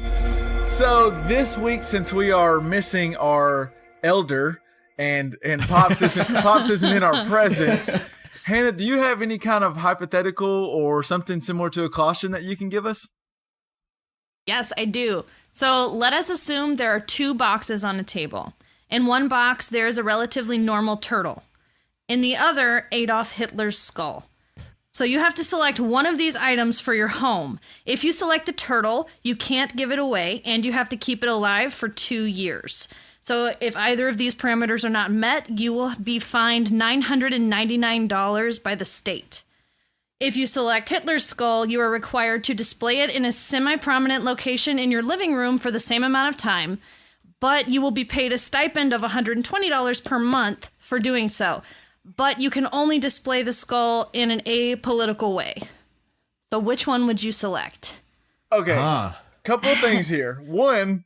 So this week, since we are missing our elder and Pops isn't in our presence, Hannah, do you have any kind of hypothetical or something similar to a caution that you can give us? Yes, I do. So let us assume there are two boxes on a table. In one box, there is a relatively normal turtle. In the other, Adolf Hitler's skull. So you have to select one of these items for your home. If you select the turtle, you can't give it away, and you have to keep it alive for 2 years. So if either of these parameters are not met, you will be fined $999 by the state. If you select Hitler's skull, you are required to display it in a semi-prominent location in your living room for the same amount of time, but you will be paid a stipend of $120 per month for doing so. But you can only display the skull in an apolitical way. So which one would you select? Okay, couple of things here. One,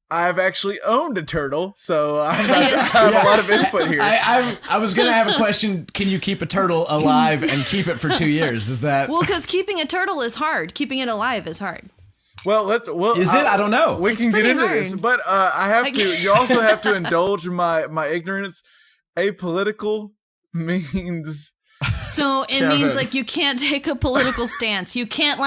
I've actually owned a turtle, so I have a lot of input here. I was going to have a question. Can you keep a turtle alive and keep it for 2 years? Is that... Well, because keeping a turtle is hard. Keeping it alive is hard. Well, is it? I don't know. We can get into this, but I have to. You also have to indulge my ignorance. Apolitical means. So it means like you can't take a political stance. You can't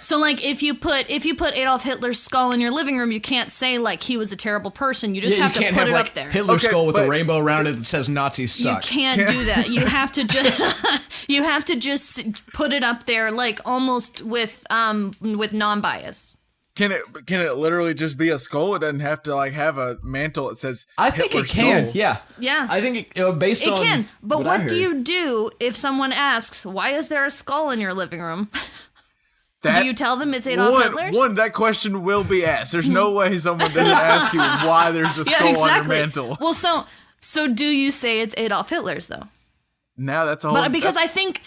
so like if you put Adolf Hitler's skull in your living room, you can't say like he was a terrible person. You just have to put it up there. Hitler's skull with a rainbow around it that says Nazis suck. You can't do that. You have to just put it up there like almost with non-bias. Can it literally just be a skull? It doesn't have to like have a mantle that says I think Hitler's it can. skull. Yeah. I think based on it can. But what do you you do if someone asks, why is there a skull in your living room? Do you tell them it's Adolf Hitler's? That question will be asked. There's no way someone doesn't ask you why there's a skull on your mantle. Well, so do you say it's Adolf Hitler's though? Now that's a whole. But because I think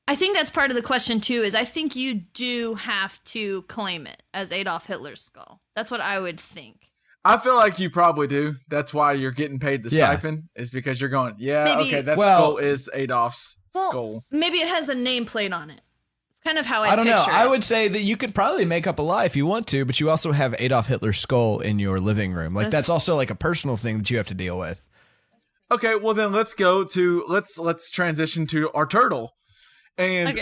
that's part of the question too. Is I think you do have to claim it as Adolf Hitler's skull. That's what I would think. I feel like you probably do. That's why you're getting paid the stipend. Is because you're going, skull is Adolf's skull. Maybe it has a nameplate on it. It's kind of how I don't know. it. I would say that you could probably make up a lie if you want to, but you also have Adolf Hitler's skull in your living room. Like that's also like a personal thing that you have to deal with. Okay, well then let's transition to our turtle. And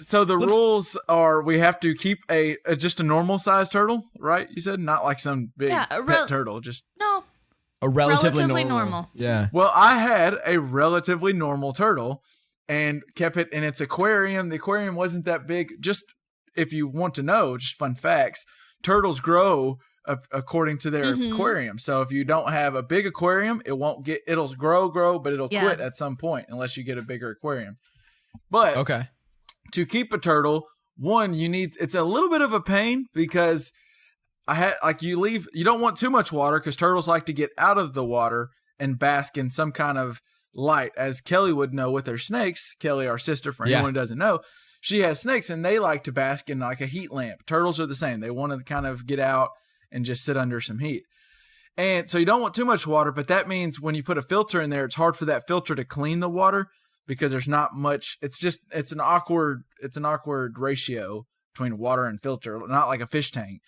so the rules are we have to keep just a normal sized turtle, right? You said not like some big pet turtle, just a relatively normal. Yeah. Well, I had a relatively normal turtle and kept it in its aquarium. The aquarium wasn't that big. Just if you want to know, just fun facts, turtles grow according to their aquarium. So if you don't have a big aquarium, it'll grow, but it'll quit at some point unless you get a bigger aquarium. But to keep a turtle, one, it's a little bit of a pain because you don't want too much water because turtles like to get out of the water and bask in some kind of light, as Kelly would know with her snakes. Kelly, our sister, for anyone who doesn't know, she has snakes and they like to bask in like a heat lamp. Turtles are the same. They want to kind of get out and just sit under some heat. And so you don't want too much water, but that means when you put a filter in there, it's hard for that filter to clean the water because there's not much. It's an awkward ratio between water and filter, not like a fish tank.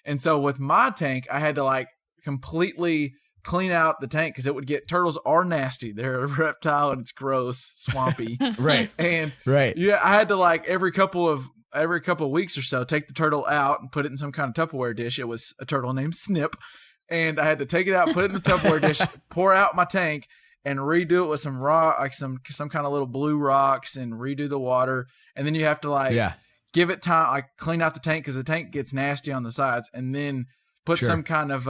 And so with my tank, I had to like completely clean out the tank because turtles are nasty. They're a reptile and it's gross, swampy. Right. And right. Yeah, I had to like every couple of weeks or so take the turtle out and put it in some kind of Tupperware dish. It was a turtle named Snip. And I had to take it out, put it in the Tupperware dish, pour out my tank, and redo it with some rock, like some kind of little blue rocks, and redo the water. And then you have to give it time, like clean out the tank because the tank gets nasty on the sides, and then put some kind of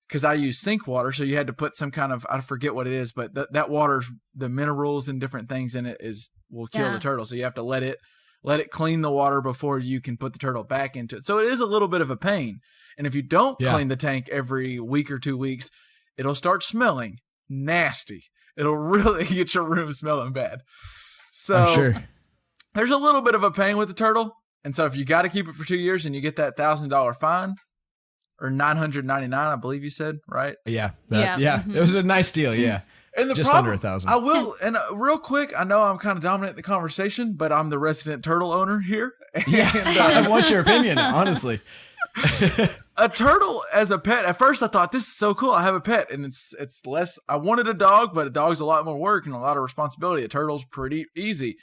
because I use sink water, so you had to put some kind of, I forget what it is, but that water's, the minerals and different things in it will kill the turtle. So you have to let it clean the water before you can put the turtle back into it. So it is a little bit of a pain. And if you don't clean the tank every week or 2 weeks, it'll start smelling nasty. It'll really get your room smelling bad. So I'm sure there's a little bit of a pain with the turtle. And so if you got to keep it for 2 years and you get that $1,000 fine, or $999, I believe you said, right? Yeah. Mm-hmm. It was a nice deal. Yeah. And just under 1,000. I will, and real quick, I know I'm kind of dominating the conversation, but I'm the resident turtle owner here. Yeah. And, I want your opinion, honestly. A turtle as a pet, at first I thought, this is so cool. I have a pet, and it's less, I wanted a dog, but a dog's a lot more work and a lot of responsibility. A turtle's pretty easy.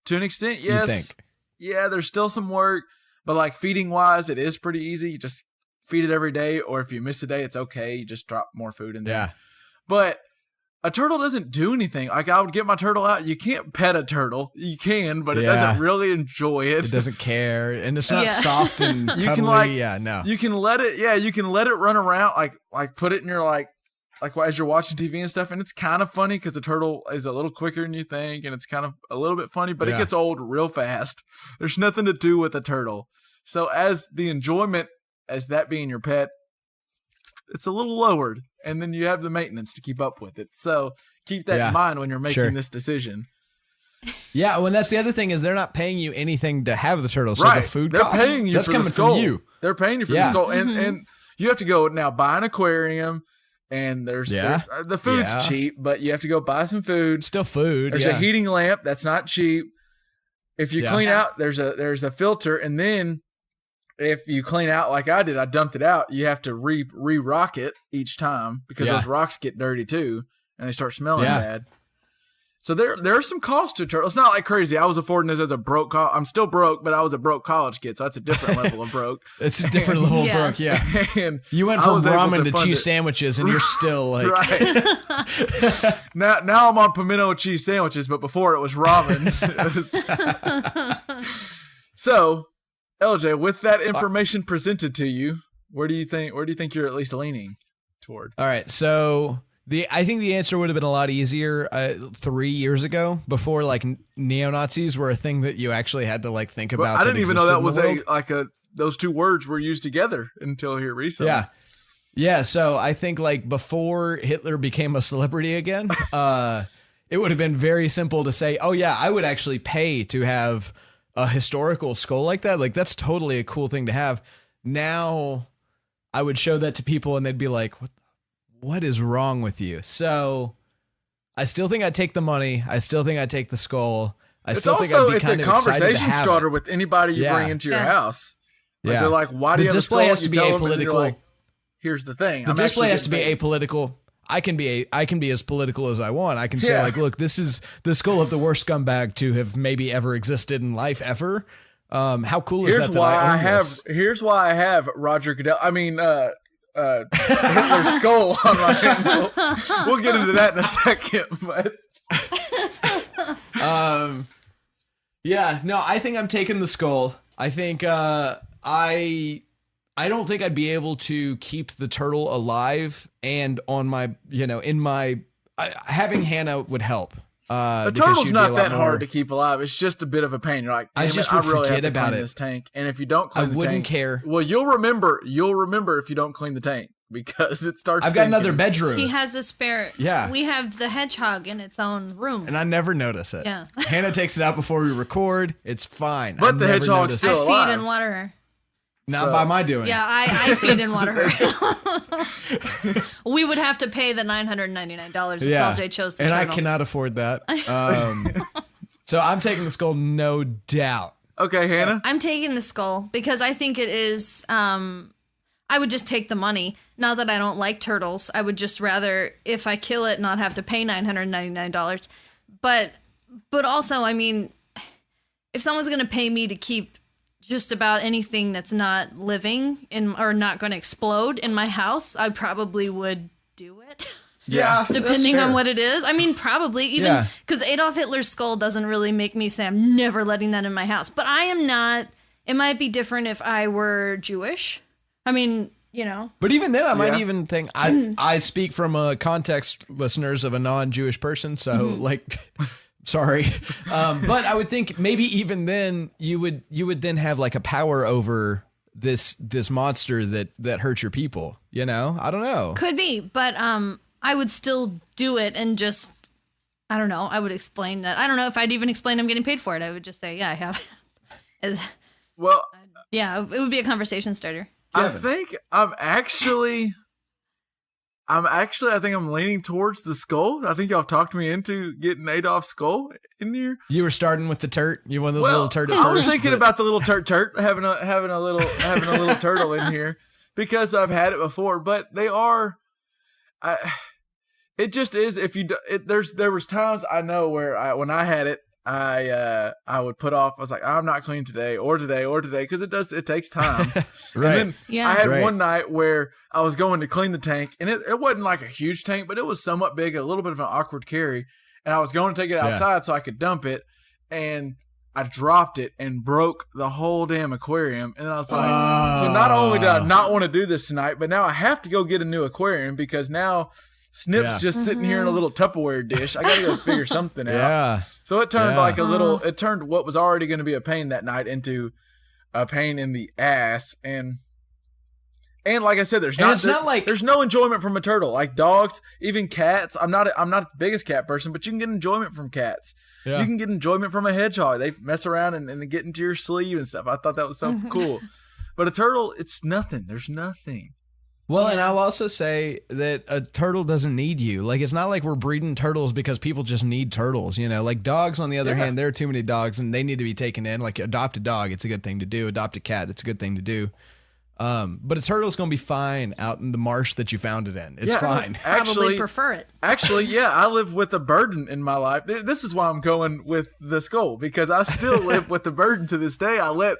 To an extent, yes. Yeah, there's still some work, but like feeding wise, it is pretty easy. You just feed it every day, or if you miss a day, it's okay. You just drop more food in there. Yeah. But a turtle doesn't do anything. Like I would get my turtle out. You can't pet a turtle. You can, but it doesn't really enjoy it. It doesn't care, and it's not soft and cuddly. You can let it. Yeah, you can let it run around. Like put it in your like as you're watching TV and stuff. And it's kind of funny because the turtle is a little quicker than you think, and it's kind of a little bit funny. But it gets old real fast. There's nothing to do with a turtle. So as the enjoyment as that being your pet, it's a little lowered. And then you have the maintenance to keep up with it. So keep that in mind when you're making this decision. Yeah, well, and that's the other thing is they're not paying you anything to have the turtle. So the food they're costs, paying you that's for coming the skull. from you. They're paying you for the skull. And you have to go now buy an aquarium. And the food's cheap, but you have to go buy some food. Still food. There's a heating lamp. That's not cheap. If you clean out, there's a filter. And then if you clean out like I did, I dumped it out. You have to re-rock it each time because those rocks get dirty too, and they start smelling bad. So there are some costs to turtle. It's not like crazy. I was affording this as a broke. I'm still broke, but I was a broke college kid, so that's a different level of broke. It's a different level of broke. Yeah. And you went from ramen to cheese sandwiches, and you're still like right. Now I'm on pimento cheese sandwiches, but before it was ramen. So. LJ, with that information presented to you, where do you think you're at least leaning toward? All right, so I think the answer would have been a lot easier 3 years ago, before like neo-Nazis were a thing that you actually had to like think about. I didn't even know that was those two words were used together until here recently. Yeah. So I think like before Hitler became a celebrity again, it would have been very simple to say, oh yeah, I would actually pay to have a historical skull like that. Like that's totally a cool thing to have. Now I would show that to people and they'd be like, what is wrong with you? So I still think I'd take the money. I still think I'd take the skull. It's a conversation starter with anybody you bring into your house. Like they're like, why do you have a skull? The display has to be apolitical. Like, here's the thing. The display has to be apolitical. I can be as political as I want. I can say like, look, this is the skull of the worst scumbag to have maybe ever existed in life ever. How cool is that? Here's why I have Roger Goodell. I mean, Hitler's skull on my hand. We'll get into that in a second. But I think I'm taking the skull. I think I don't think I'd be able to keep the turtle alive and on my, having Hannah would help. A turtle's not that hard to keep alive. It's just a bit of a pain. You're like, I just would really forget have to about clean it. this tank. And if you don't clean the tank, I wouldn't care. Well, you'll remember if you don't clean the tank because it starts. I've got another bedroom. He has a spare. Yeah. We have the hedgehog in its own room. And I never notice it. Yeah. Hannah takes it out before we record. It's fine. But the hedgehog's still I alive. feed and water her. Not by my doing. Yeah, I feed and water her. We would have to pay the $999 if LJ chose the and turtle. I cannot afford that. So I'm taking the skull, no doubt. Okay, Hannah. I'm taking the skull because I think it is. I would just take the money. Not that I don't like turtles. I would just rather, if I kill it, not have to pay $999. But also, I mean, if someone's going to pay me to keep just about anything that's not living or not going to explode in my house, I probably would do it. Yeah, depending on what it is. I mean, probably even because Adolf Hitler's skull doesn't really make me say I'm never letting that in my house. But I am not. It might be different if I were Jewish. I mean, you know. But even then, I might even think I speak from a context, listeners, of a non-Jewish person. So like. Sorry. But I would think maybe even then you would then have like a power over this monster that hurts your people, you know? I don't know. Could be, but I would still do it and just I don't know, I would explain that. I don't know if I'd even explain I'm getting paid for it. I would just say, yeah, I have. Well, yeah, it would be a conversation starter. I think I think I'm leaning towards the skull. I think y'all talked me into getting Adolf's skull in here. You were starting with the turt. You wanted the little turt. I was thinking about the little turt having a little turtle in here because I've had it before. But they are, it just is. If you there was times I know where when I had it, I would put off. I was like, I'm not cleaning today or today because it takes time. Right. And then I had one night where I was going to clean the tank, and it wasn't like a huge tank, but it was somewhat big, a little bit of an awkward carry. And I was going to take it outside so I could dump it, and I dropped it and broke the whole damn aquarium. And then I was like, so not only did I not want to do this tonight, but now I have to go get a new aquarium because now Snip's just sitting here in a little Tupperware dish. I got to go figure something out. Yeah. So it turned it turned what was already going to be a pain that night into a pain in the ass. And like I said, there's no enjoyment from a turtle. Like dogs, even cats. I'm not the biggest cat person, but you can get enjoyment from cats. Yeah. You can get enjoyment from a hedgehog. They mess around and they get into your sleeve and stuff. I thought that was so cool. But a turtle, it's nothing. There's nothing. Well, and I'll also say that a turtle doesn't need you. Like, it's not like we're breeding turtles because people just need turtles, you know? Like, dogs, on the other hand, there are too many dogs, and they need to be taken in. Like, adopt a dog, it's a good thing to do. Adopt a cat, it's a good thing to do. But a turtle's going to be fine out in the marsh that you found it in. It's fine. Probably prefer it. Actually, I live with a burden in my life. This is why I'm going with the skull, because I still live with the burden to this day. I let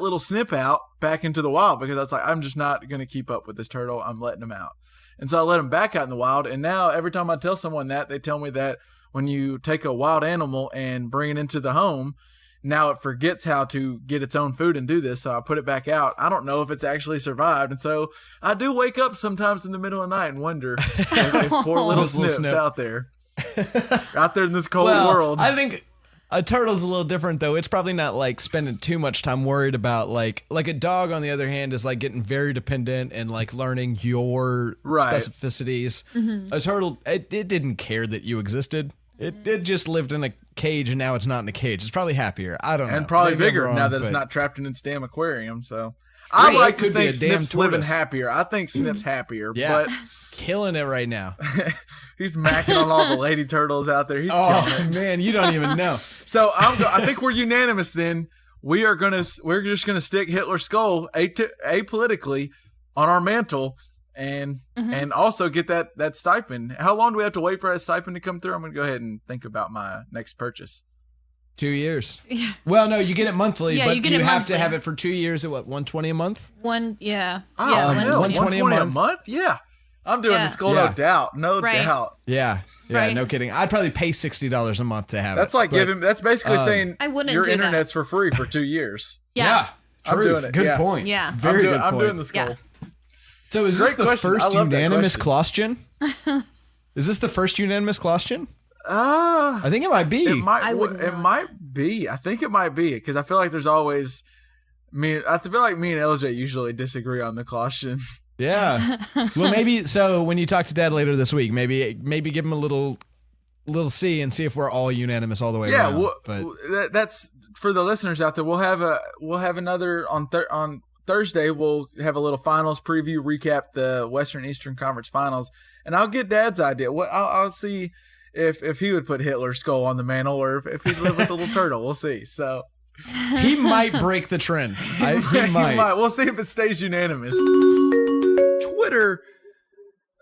little Snip out back into the wild because I was like, I'm just not going to keep up with this turtle. I'm letting him out. And so I let him back out in the wild. And now every time I tell someone that, they tell me that when you take a wild animal and bring it into the home, now it forgets how to get its own food and do this, so I put it back out. I don't know if it's actually survived, and so I do wake up sometimes in the middle of the night and wonder if poor little Snip's out there in this cold world. I think a turtle's a little different, though. It's probably not like spending too much time worried about like a dog, on the other hand, is like getting very dependent and like learning your specificities. Mm-hmm. A turtle, it didn't care that you existed. It just lived in a cage, and now it's not in a cage. It's probably happier. I don't know. And probably bigger now that it's not trapped in its damn aquarium. So I like to think Snip's living happier. I think Snip's happier. Yeah. But killing it right now. He's macking on all the lady turtles out there. He's killing it. Man, you don't even know. So I think we're unanimous then. We're just gonna stick Hitler's skull apolitically on our mantle. And also get that stipend. How long do we have to wait for that stipend to come through? I'm going to go ahead and think about my next purchase. 2 years. Yeah. Well, no, you get it monthly, but you have to have it for 2 years at what, $120 a month? $120 a month? Yeah. I'm doing the skull, no doubt. No doubt. Yeah. Yeah, no kidding. I'd probably pay $60 a month to have it. That's basically saying I wouldn't your internet's for free for 2 years. Yeah. I'm doing it. Good point. Yeah. Very good point. I'm doing the skull. Yeah. So is this the first unanimous question? Is this the first unanimous question? I think it might be. It might be. I think it might be because I feel like there's always I feel like me and LJ usually disagree on the caution. Yeah. Well, maybe so. When you talk to Dad later this week, maybe give him a little C and see if we're all unanimous all the way around. Yeah. But That's for the listeners out there. We'll have another on Thursday. We'll have a little finals preview, recap the Western Eastern Conference Finals, and I'll get Dad's idea. I'll see if he would put Hitler's skull on the mantle or if he'd live with the little turtle. We'll see. So. He might break the trend. He might. We'll see if it stays unanimous. Twitter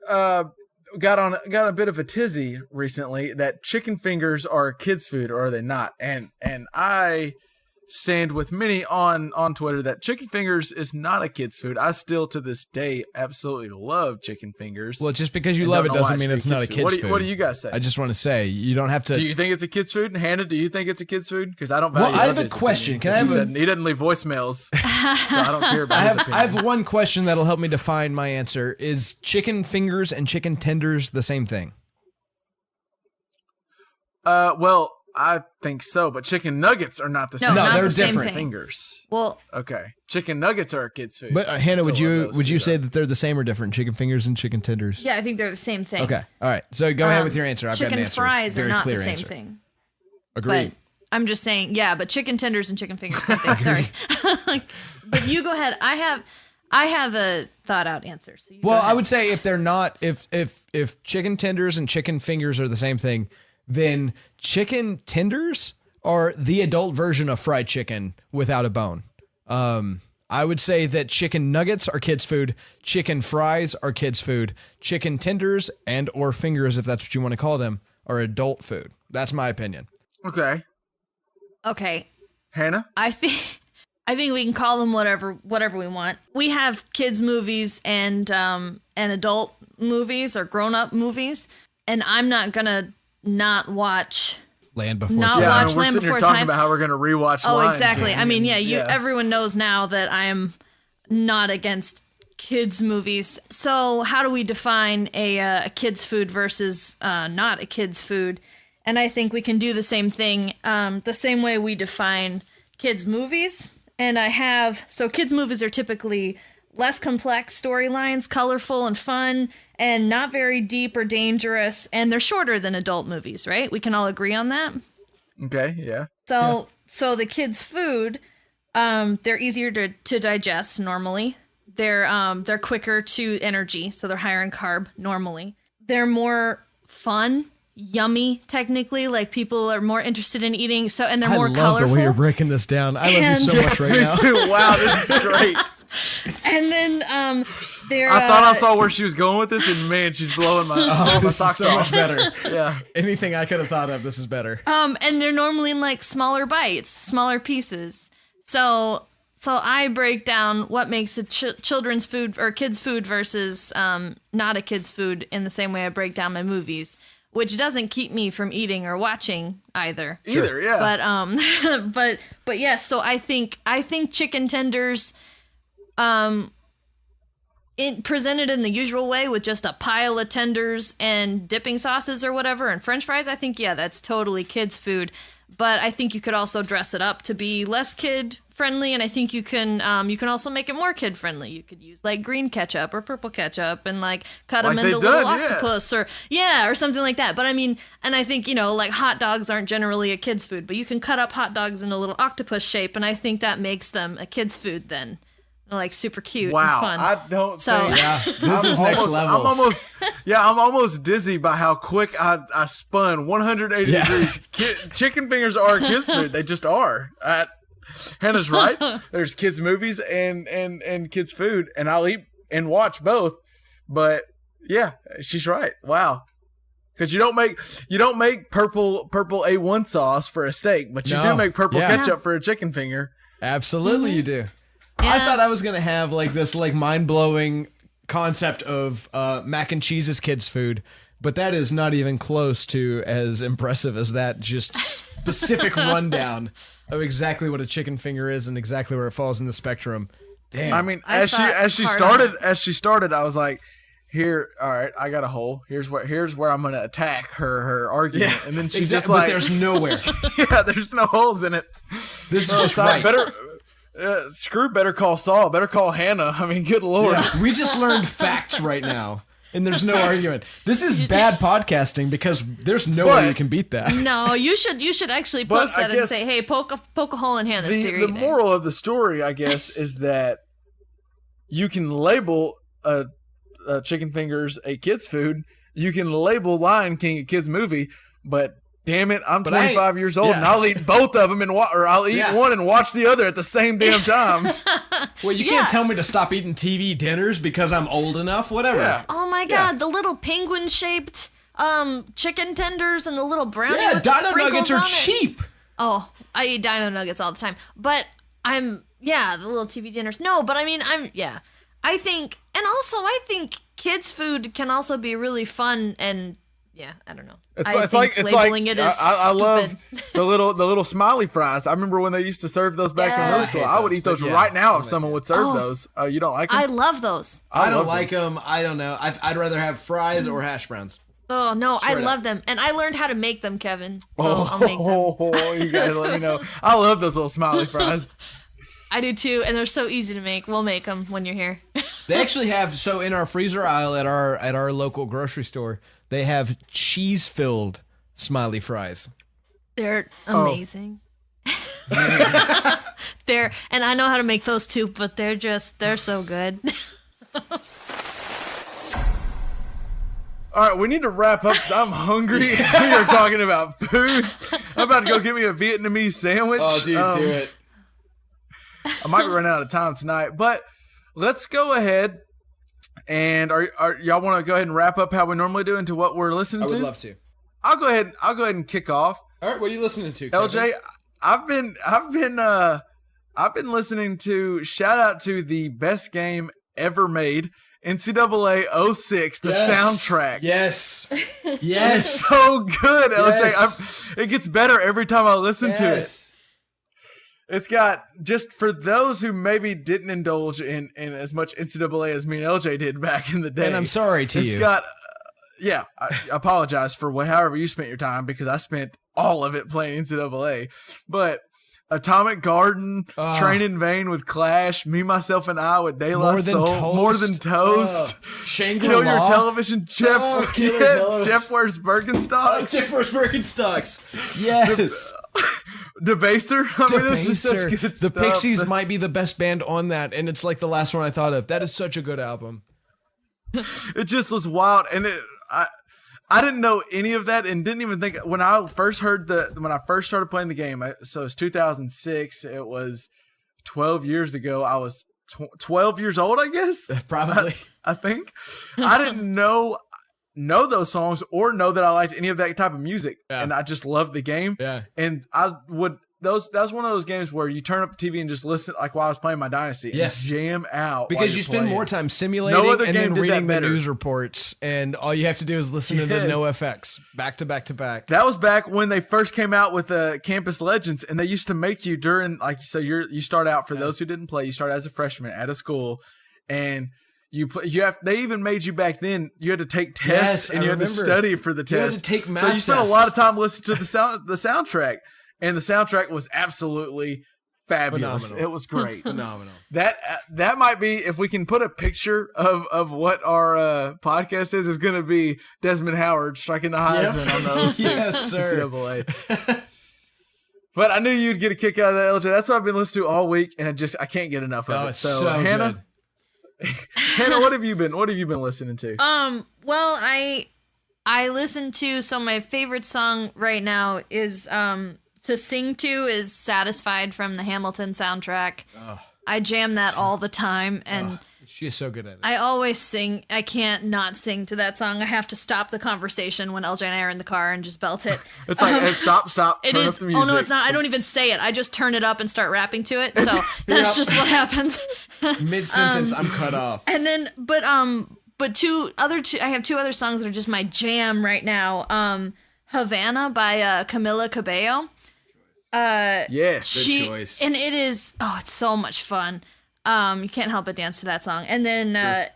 got a bit of a tizzy recently that chicken fingers are kids' food or are they not? And I stand with many on Twitter that chicken fingers is not a kid's food. I still to this day absolutely love chicken fingers. Well, just because you love it doesn't mean it's not a kid's food. What do you guys say? I just want to say you don't have to. Do you think it's a kid's food? And Hannah, do you think it's a kid's food? Because I don't value. Well, I have a question. Can I have he doesn't leave voicemails, so I don't care about his opinion. I have one question that'll help me define my answer. Is chicken fingers and chicken tenders the same thing? Well, I think so, but chicken nuggets are not the same. No, they're the same different. thing. Fingers. Well, okay. Chicken nuggets are a kid's food. But Hannah, would you say that they're the same or different? Chicken fingers and chicken tenders? yeah, I think they're the same thing. Okay. All right. So go ahead with your answer. I've got an answer. Chicken fries Very are not clear the same answer. thing. Agreed. But I'm just saying, yeah, but chicken tenders and chicken fingers, same thing. Sorry. But you go ahead. I have a thought out answer. So Well, I would say if they're not, if chicken tenders and chicken fingers are the same thing, then chicken tenders are the adult version of fried chicken without a bone. I would say that chicken nuggets are kids' food, chicken fries are kids' food, chicken tenders and or fingers, if that's what you want to call them, are adult food. That's my opinion. Okay. Hannah? I think we can call them whatever we want. We have kids movies and adult movies or grown up movies, and I'm not gonna not watch Land Before Not Time. Yeah, watch we're Land sitting here Before talking Time. about how we're going to rewatch Oh, Lion exactly. King. I mean, everyone knows now that I am not against kids movies. So how do we define a kids food versus not a kids food? And I think we can do the same thing, the same way we define kids movies. And kids movies are typically less complex storylines, colorful and fun, and not very deep or dangerous. And they're shorter than adult movies, right? We can all agree on that. Okay, yeah. So the kids' food, they're easier to digest normally. They're quicker to energy, so they're higher in carb normally. They're more fun, yummy technically, like people are more interested in eating. So and they're more colorful. I love the way you're breaking this down. I love you so much right now. Me too. Wow, this is great. And then they're. I thought I saw where she was going with this, and man, she's blowing my This is socks so off. much better. Yeah. Anything I could have thought of, this is better. And they're normally in like smaller bites, smaller pieces. So I break down what makes a children's food or kids food versus not a kids food in the same way I break down my movies, which doesn't keep me from eating or watching either. Yeah. But yes. So I think chicken tenders, presented in the usual way with just a pile of tenders and dipping sauces or whatever and French fries. I think that's totally kids food. But I think you could also dress it up to be less kid friendly, and I think you can also make it more kid friendly. You could use like green ketchup or purple ketchup and like cut them into little octopus or something like that. But I mean, and I think like hot dogs aren't generally a kid's food, but you can cut up hot dogs in a little octopus shape, and I think that makes them a kid's food then. Like super cute and fun. I don't think. Yeah, this is next level. I'm almost dizzy by how quick I spun 180 degrees. Chicken fingers are kids food. They just are. Hannah's right. There's kids movies and kids food, and I'll eat and watch both. But yeah, she's right. Wow. Because you don't make purple A1 sauce for a steak, but you do make purple ketchup for a chicken finger. Absolutely, you do. Yeah. I thought I was gonna have like this like mind blowing concept of mac and cheese as kids' food, but that is not even close to as impressive as that just specific rundown of exactly what a chicken finger is and exactly where it falls in the spectrum. Damn. I mean, as she started, I was like, here, all right, I got a hole. Here's where I'm gonna attack her argument, and then she's just but like, there's nowhere. yeah, there's no holes in it. This is just right. Screw Better Call Saul, Better Call Hannah. I mean, good lord. Yeah, we just learned facts right now, and there's no argument. This is bad podcasting because there's no way you can beat that. No, you should actually post that and say, hey, poke a hole in Hannah's theory. The moral of the story, I guess, is that you can label a chicken fingers a kid's food. You can label Lion King a kid's movie, but damn it, I'm 25 years old and I'll eat both of them or I'll eat one and watch the other at the same damn time. Well, you can't tell me to stop eating TV dinners because I'm old enough. Whatever. Yeah. Oh my God, the little penguin-shaped chicken tenders and the little brownie. Yeah, with the Dino sprinkles Nuggets are on it. cheap. Oh, I eat Dino Nuggets all the time, but the little TV dinners. No, but I mean, I think kids' food can also be really fun and. Yeah, I don't know. It's like I love the little smiley fries. I remember when they used to serve those back in middle school. I would eat those right now if someone would serve those. Oh, you don't like them? I love those. I don't like them. I don't know. I'd rather have fries or hash browns. Oh no, I love them, and I learned how to make them, Kevin. I'll make them. Oh, you gotta let me know. I love those little smiley fries. I do too, and they're so easy to make. We'll make them when you're here. They actually have in our freezer aisle at our local grocery store. They have cheese-filled smiley fries. They're amazing. And I know how to make those too, but they're so good. All right, we need to wrap up because I'm hungry. We are talking about food. I'm about to go get me a Vietnamese sandwich. Oh, dude, do it. I might be running out of time tonight, but let's go ahead. And are y'all want to go ahead and wrap up how we normally do into what we're listening to? I would love to. I'll go ahead and kick off. All right, what are you listening to, Kevin? LJ? I've been listening to shout out to the best game ever made, NCAA 06, the soundtrack. Yes. It's so good, LJ. Yes. It gets better every time I listen to it. It's got, just for those who maybe didn't indulge in as much NCAA as me and LJ did back in the day. And I'm sorry to you. It's got, I apologize for however you spent your time because I spent all of it playing NCAA. But Atomic Garden, Train in Vain with Clash, Me, Myself, and I with De La Soul, More Than Toast, Shangri-La. Kill Your Television, Jeff Wears Birkenstocks. Jeff Wears Birkenstocks. Yes. Debaser. Debaser. The Pixies might be the best band on that, and it's like the last one I thought of. That is such a good album. It just was wild, and I didn't know any of that, and didn't even think when I first started playing the game. So it was 2006. It was 12 years ago. I was 12 years old, I guess. Probably. I think. I didn't know those songs or know that I liked any of that type of music, and I just loved the game. Yeah, and that was one of those games where you turn up the TV and just listen, like while I was playing my Dynasty. Yes, and jam out because you spend more time simulating and then reading the news reports, and all you have to do is listen to the NoFX back to back to back. That was back when they first came out with Campus Legends, and they used to make you during you start out, for those who didn't play, you start as a freshman at a school, and they even made you back then. You had to take tests and you had to study for the test. You had to take math so you spent a lot of time listening to the soundtrack, and the soundtrack was absolutely fabulous. Phenomenal. It was great. Phenomenal. That might be, if we can put a picture of what our podcast is going to be Desmond Howard striking the Heisman on those. Yes, sir. NCAA. But I knew you'd get a kick out of that, LJ. That's what I've been listening to all week, and I can't get enough of it. It's so Hannah. Good. Hannah, what have you been listening to? Well, I listen to, so my favorite song right now is to sing to is Satisfied from the Hamilton soundtrack. I jam that all the time, and she is so good at it. I always sing. I can't not sing to that song. I have to stop the conversation when LJ and I are in the car and just belt it. It's like, hey, stop, turn up the music. Oh no, it's not. I don't even say it. I just turn it up and start rapping to it. So that's just what happens. Mid-sentence, I'm cut off. And then, but I have two other songs that are just my jam right now. Havana by Camila Cabello. Yes, good choice. And it's so much fun. You can't help but dance to that song. And then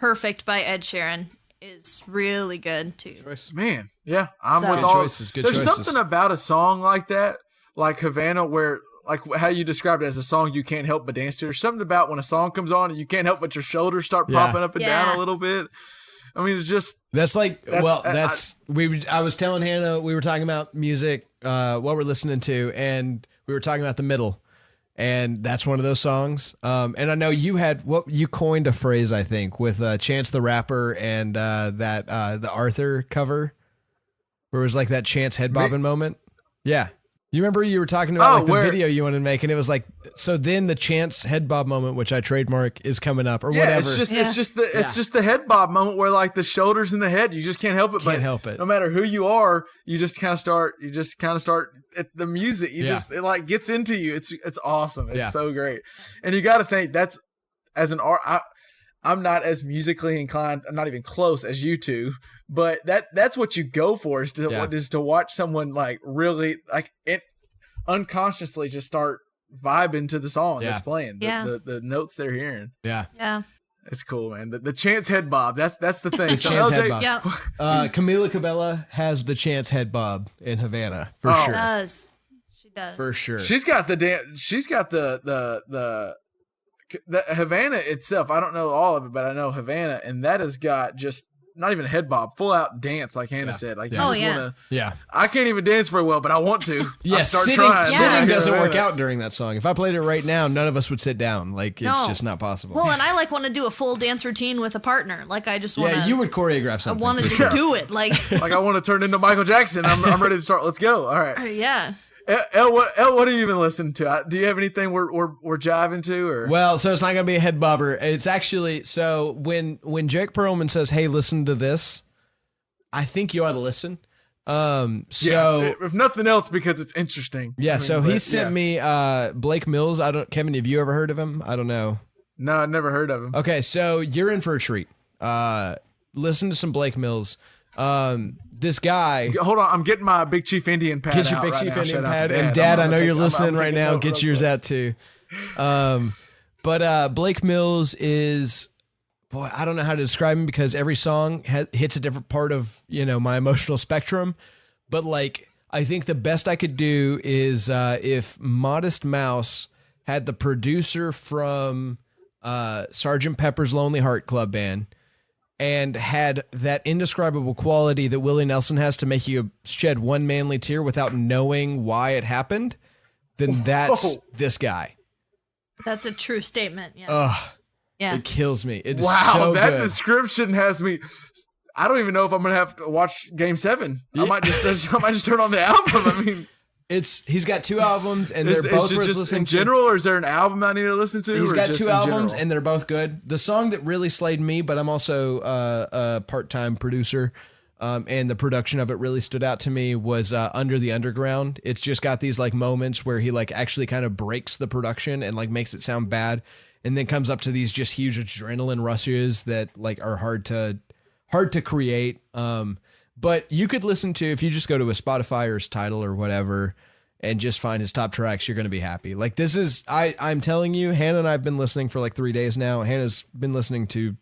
Perfect by Ed Sheeran is really good too. Man, yeah, I'm So- with Good all. choices, good There's choices. something about a song like that, like Havana, where like how you described it as a song you can't help but dance to. There's something about when a song comes on and you can't help but your shoulders start Yeah. popping up and down a little bit. I mean, it's just That's like, That's- I was telling Hannah, we were talking about music, what we're listening to, and we were talking about The Middle, and that's one of those songs. And I know you coined a phrase, I think, with Chance the Rapper and the Arthur cover, where it was like that Chance head bobbing moment. Yeah. You remember you were talking about the video you wanted to make, and it was like, so then the Chance head bob moment, which I trademark, is coming up or whatever. It's just the head bob moment where like the shoulders and the head, you just can't help it. Can't help it. No matter who you are, you just kind of start the music. It like gets into you. It's awesome. It's so great. And you got to think that's as an art. I'm not as musically inclined. I'm not even close as you two, but that's what you go for is to watch someone like really like it unconsciously just start vibing to the song that's playing. The notes they're hearing. Yeah. Yeah. It's cool, man. The Chance head bob. That's the thing. So Chance LJ, head bob. Yeah. Camila Cabella has the Chance head bob in Havana for sure. She does. For sure. She's got the She's got the Havana itself. I don't know all of it, but I know Havana, and that has got just not even a head bob, full out dance, like Hannah said. Like, you just wanna, I can't even dance very well, but I want to. Yeah, start sitting trying. doesn't work out during that song. If I played it right now, none of us would sit down. Like, it's just not possible. Well, and I like want to do a full dance routine with a partner. Like, I just want to. Yeah, you would choreograph I something. want to just do it. Like, Like I want to turn into Michael Jackson. I'm ready to start. Let's go. All right. yeah. Elle, what have you been listening to? Do you have anything we're jiving to? Or Well, so it's not going to be a head bobber. It's actually, so when Jake Perlman says, hey, listen to this, I think you ought to listen. If nothing else, because it's interesting. Yeah, he sent me Blake Mills. Kevin, have you ever heard of him? I don't know. No, I never heard of him. Okay, so you're in for a treat. Listen to some Blake Mills. This guy. Hold on, I'm getting my Big Chief Indian pad. Get your out Big right Chief now. Indian Shout out pad. to And Dad, I know you're listening right now. Get yours out too. But Blake Mills is, boy, I don't know how to describe him because every song hits a different part of, my emotional spectrum. But like, I think the best I could do is if Modest Mouse had the producer from Sgt. Pepper's Lonely Heart Club Band and had that indescribable quality that Willie Nelson has to make you shed one manly tear without knowing why it happened, then that's this guy. That's a true statement. Yeah. Ugh. Yeah. It kills me. It is Wow, so that good. description has me. I don't even know if I'm gonna have to watch Game 7. I might just turn on the album. I mean, He's got 2 albums and is they're both it worth just listening in general, or is there an album I need to listen to? He's or got just 2 in albums general? and they're both good. The song that really slayed me, but I'm also a part-time producer, and the production of it really stood out to me, was Under the Underground. It's just got these like moments where he like actually kind of breaks the production and like makes it sound bad, and then comes up to these just huge adrenaline rushes that like are hard to create. But you could listen to, if you just go to a Spotify or his title or whatever and just find his top tracks, you're going to be happy. Like, this is, I'm telling you, Hannah and I have been listening for like 3 days now. Hannah's been listening to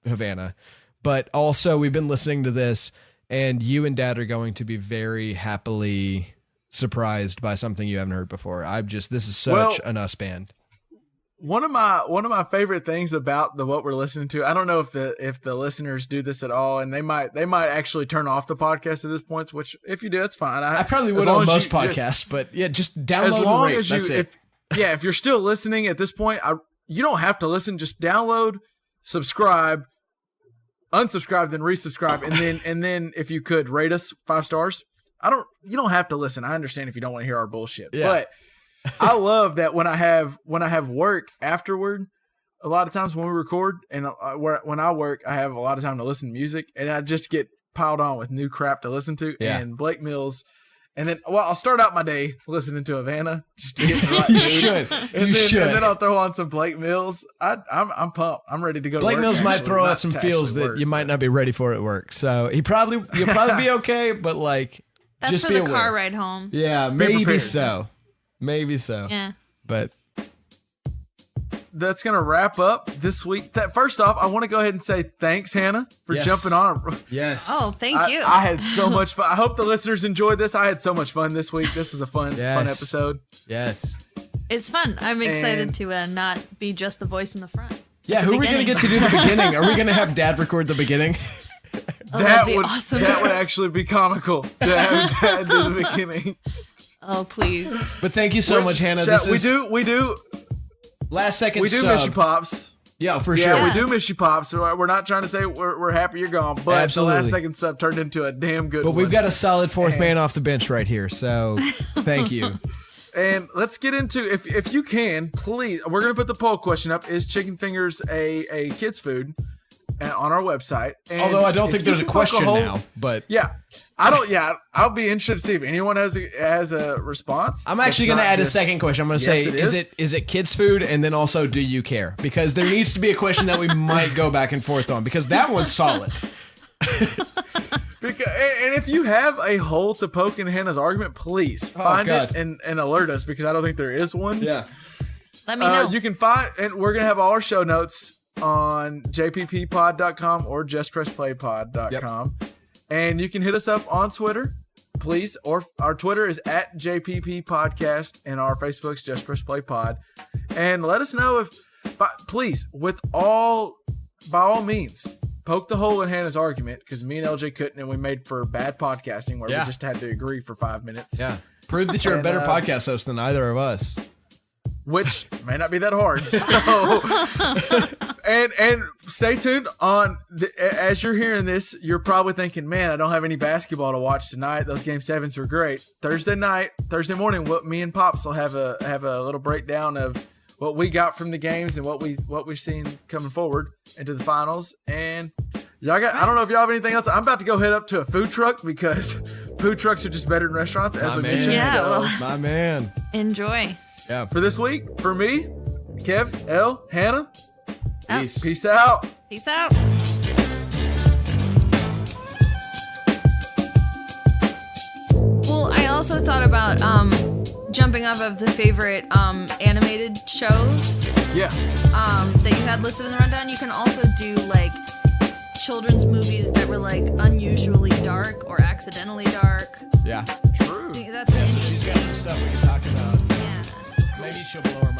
Havana, but also we've been listening to this, and you and Dad are going to be very happily surprised by something you haven't heard before. This is such an us band. One of my favorite things about what we're listening to, I don't know if the listeners do this at all, and they might actually turn off the podcast at this point. Which, if you do, that's fine. I probably would on most podcasts, but yeah, just download and rate. That's it. If you're still listening at this point, you don't have to listen. Just download, subscribe, unsubscribe, then resubscribe, and then if you could rate us 5 stars. You don't have to listen. I understand if you don't want to hear our bullshit, but I love that when I have work afterward, a lot of times when we record and when I work, I have a lot of time to listen to music, and I just get piled on with new crap to listen to. Yeah. And Blake Mills, and then I'll start out my day listening to Havana just to get in the right You mood. should. And then I'll throw on some Blake Mills. I'm pumped. I'm ready to go. Blake to work, Mills might actually, throw not out some to feels actually that work, you might but- not be ready for at work. So you'll probably be okay, but like, That's just for be the aware. car ride home. Yeah, maybe prepared. so. Maybe so. Yeah. But that's going to wrap up this week. First off, I want to go ahead and say thanks, Hannah, for jumping on. Yes. Oh, thank you. I had so much fun. I hope the listeners enjoyed this. I had so much fun this week. This was a fun episode. Yes. It's fun. I'm excited to not be just the voice in the front. Yeah, who are we going to get to do the beginning? Are we going to have Dad record the beginning? That'd be awesome. That would actually be comical to have Dad do the beginning. Oh, please. But thank you so much, Hannah. We do. Last second We do sub. miss you, Pops. Yeah, for Yeah, sure. we do miss you, Pops. So we're not trying to say we're happy you're gone, but Absolutely. the last second sub turned into a damn good one. But we've got a solid fourth man off the bench right here, so thank you. And let's get into, if you can, please, we're going to put the poll question up. Is chicken fingers a kid's food on our website? And Although I don't think there's a question now, but yeah, I'll be interested to see if anyone has a response. I'm actually going to add a second question. I'm going to say, is it kids food? And then also, do you care? Because there needs to be a question that we might go back and forth on, because that one's solid. And if you have a hole to poke in Hannah's argument, please find it and alert us, because I don't think there is one. Yeah. Let me know. You can find, and we're going to have all our show notes on jpppod.com or justpressplaypod.com. Yep. And you can hit us up on Twitter, please. Or our Twitter is at JPP Podcast, and our Facebook's Just Press Play Pod. And let us know please, by all means, poke the hole in Hannah's argument, because me and LJ couldn't, and we made for bad podcasting where we just had to agree for 5 minutes. Yeah. Prove that you're a better podcast host than either of us. Which may not be that hard. So, and stay tuned on as you're hearing this, you're probably thinking, man, I don't have any basketball to watch tonight. Those game 7s were great. Thursday morning, me and Pops will have a little breakdown of what we got from the games and what we've seen coming forward into the finals. And I don't know if y'all have anything else. I'm about to go head up to a food truck, because food trucks are just better than restaurants, as we mentioned. Yeah, well, my man. Enjoy. Yeah. For this week, for me, Kev, Elle, Hannah, peace out. Peace out. Well, I also thought about jumping off of the favorite animated shows. Yeah. That you had listed in the rundown. You can also do like children's movies that were like unusually dark or accidentally dark. Yeah. True. I think that's So she's got some stuff we can talk about. Yeah. Maybe she'll blow her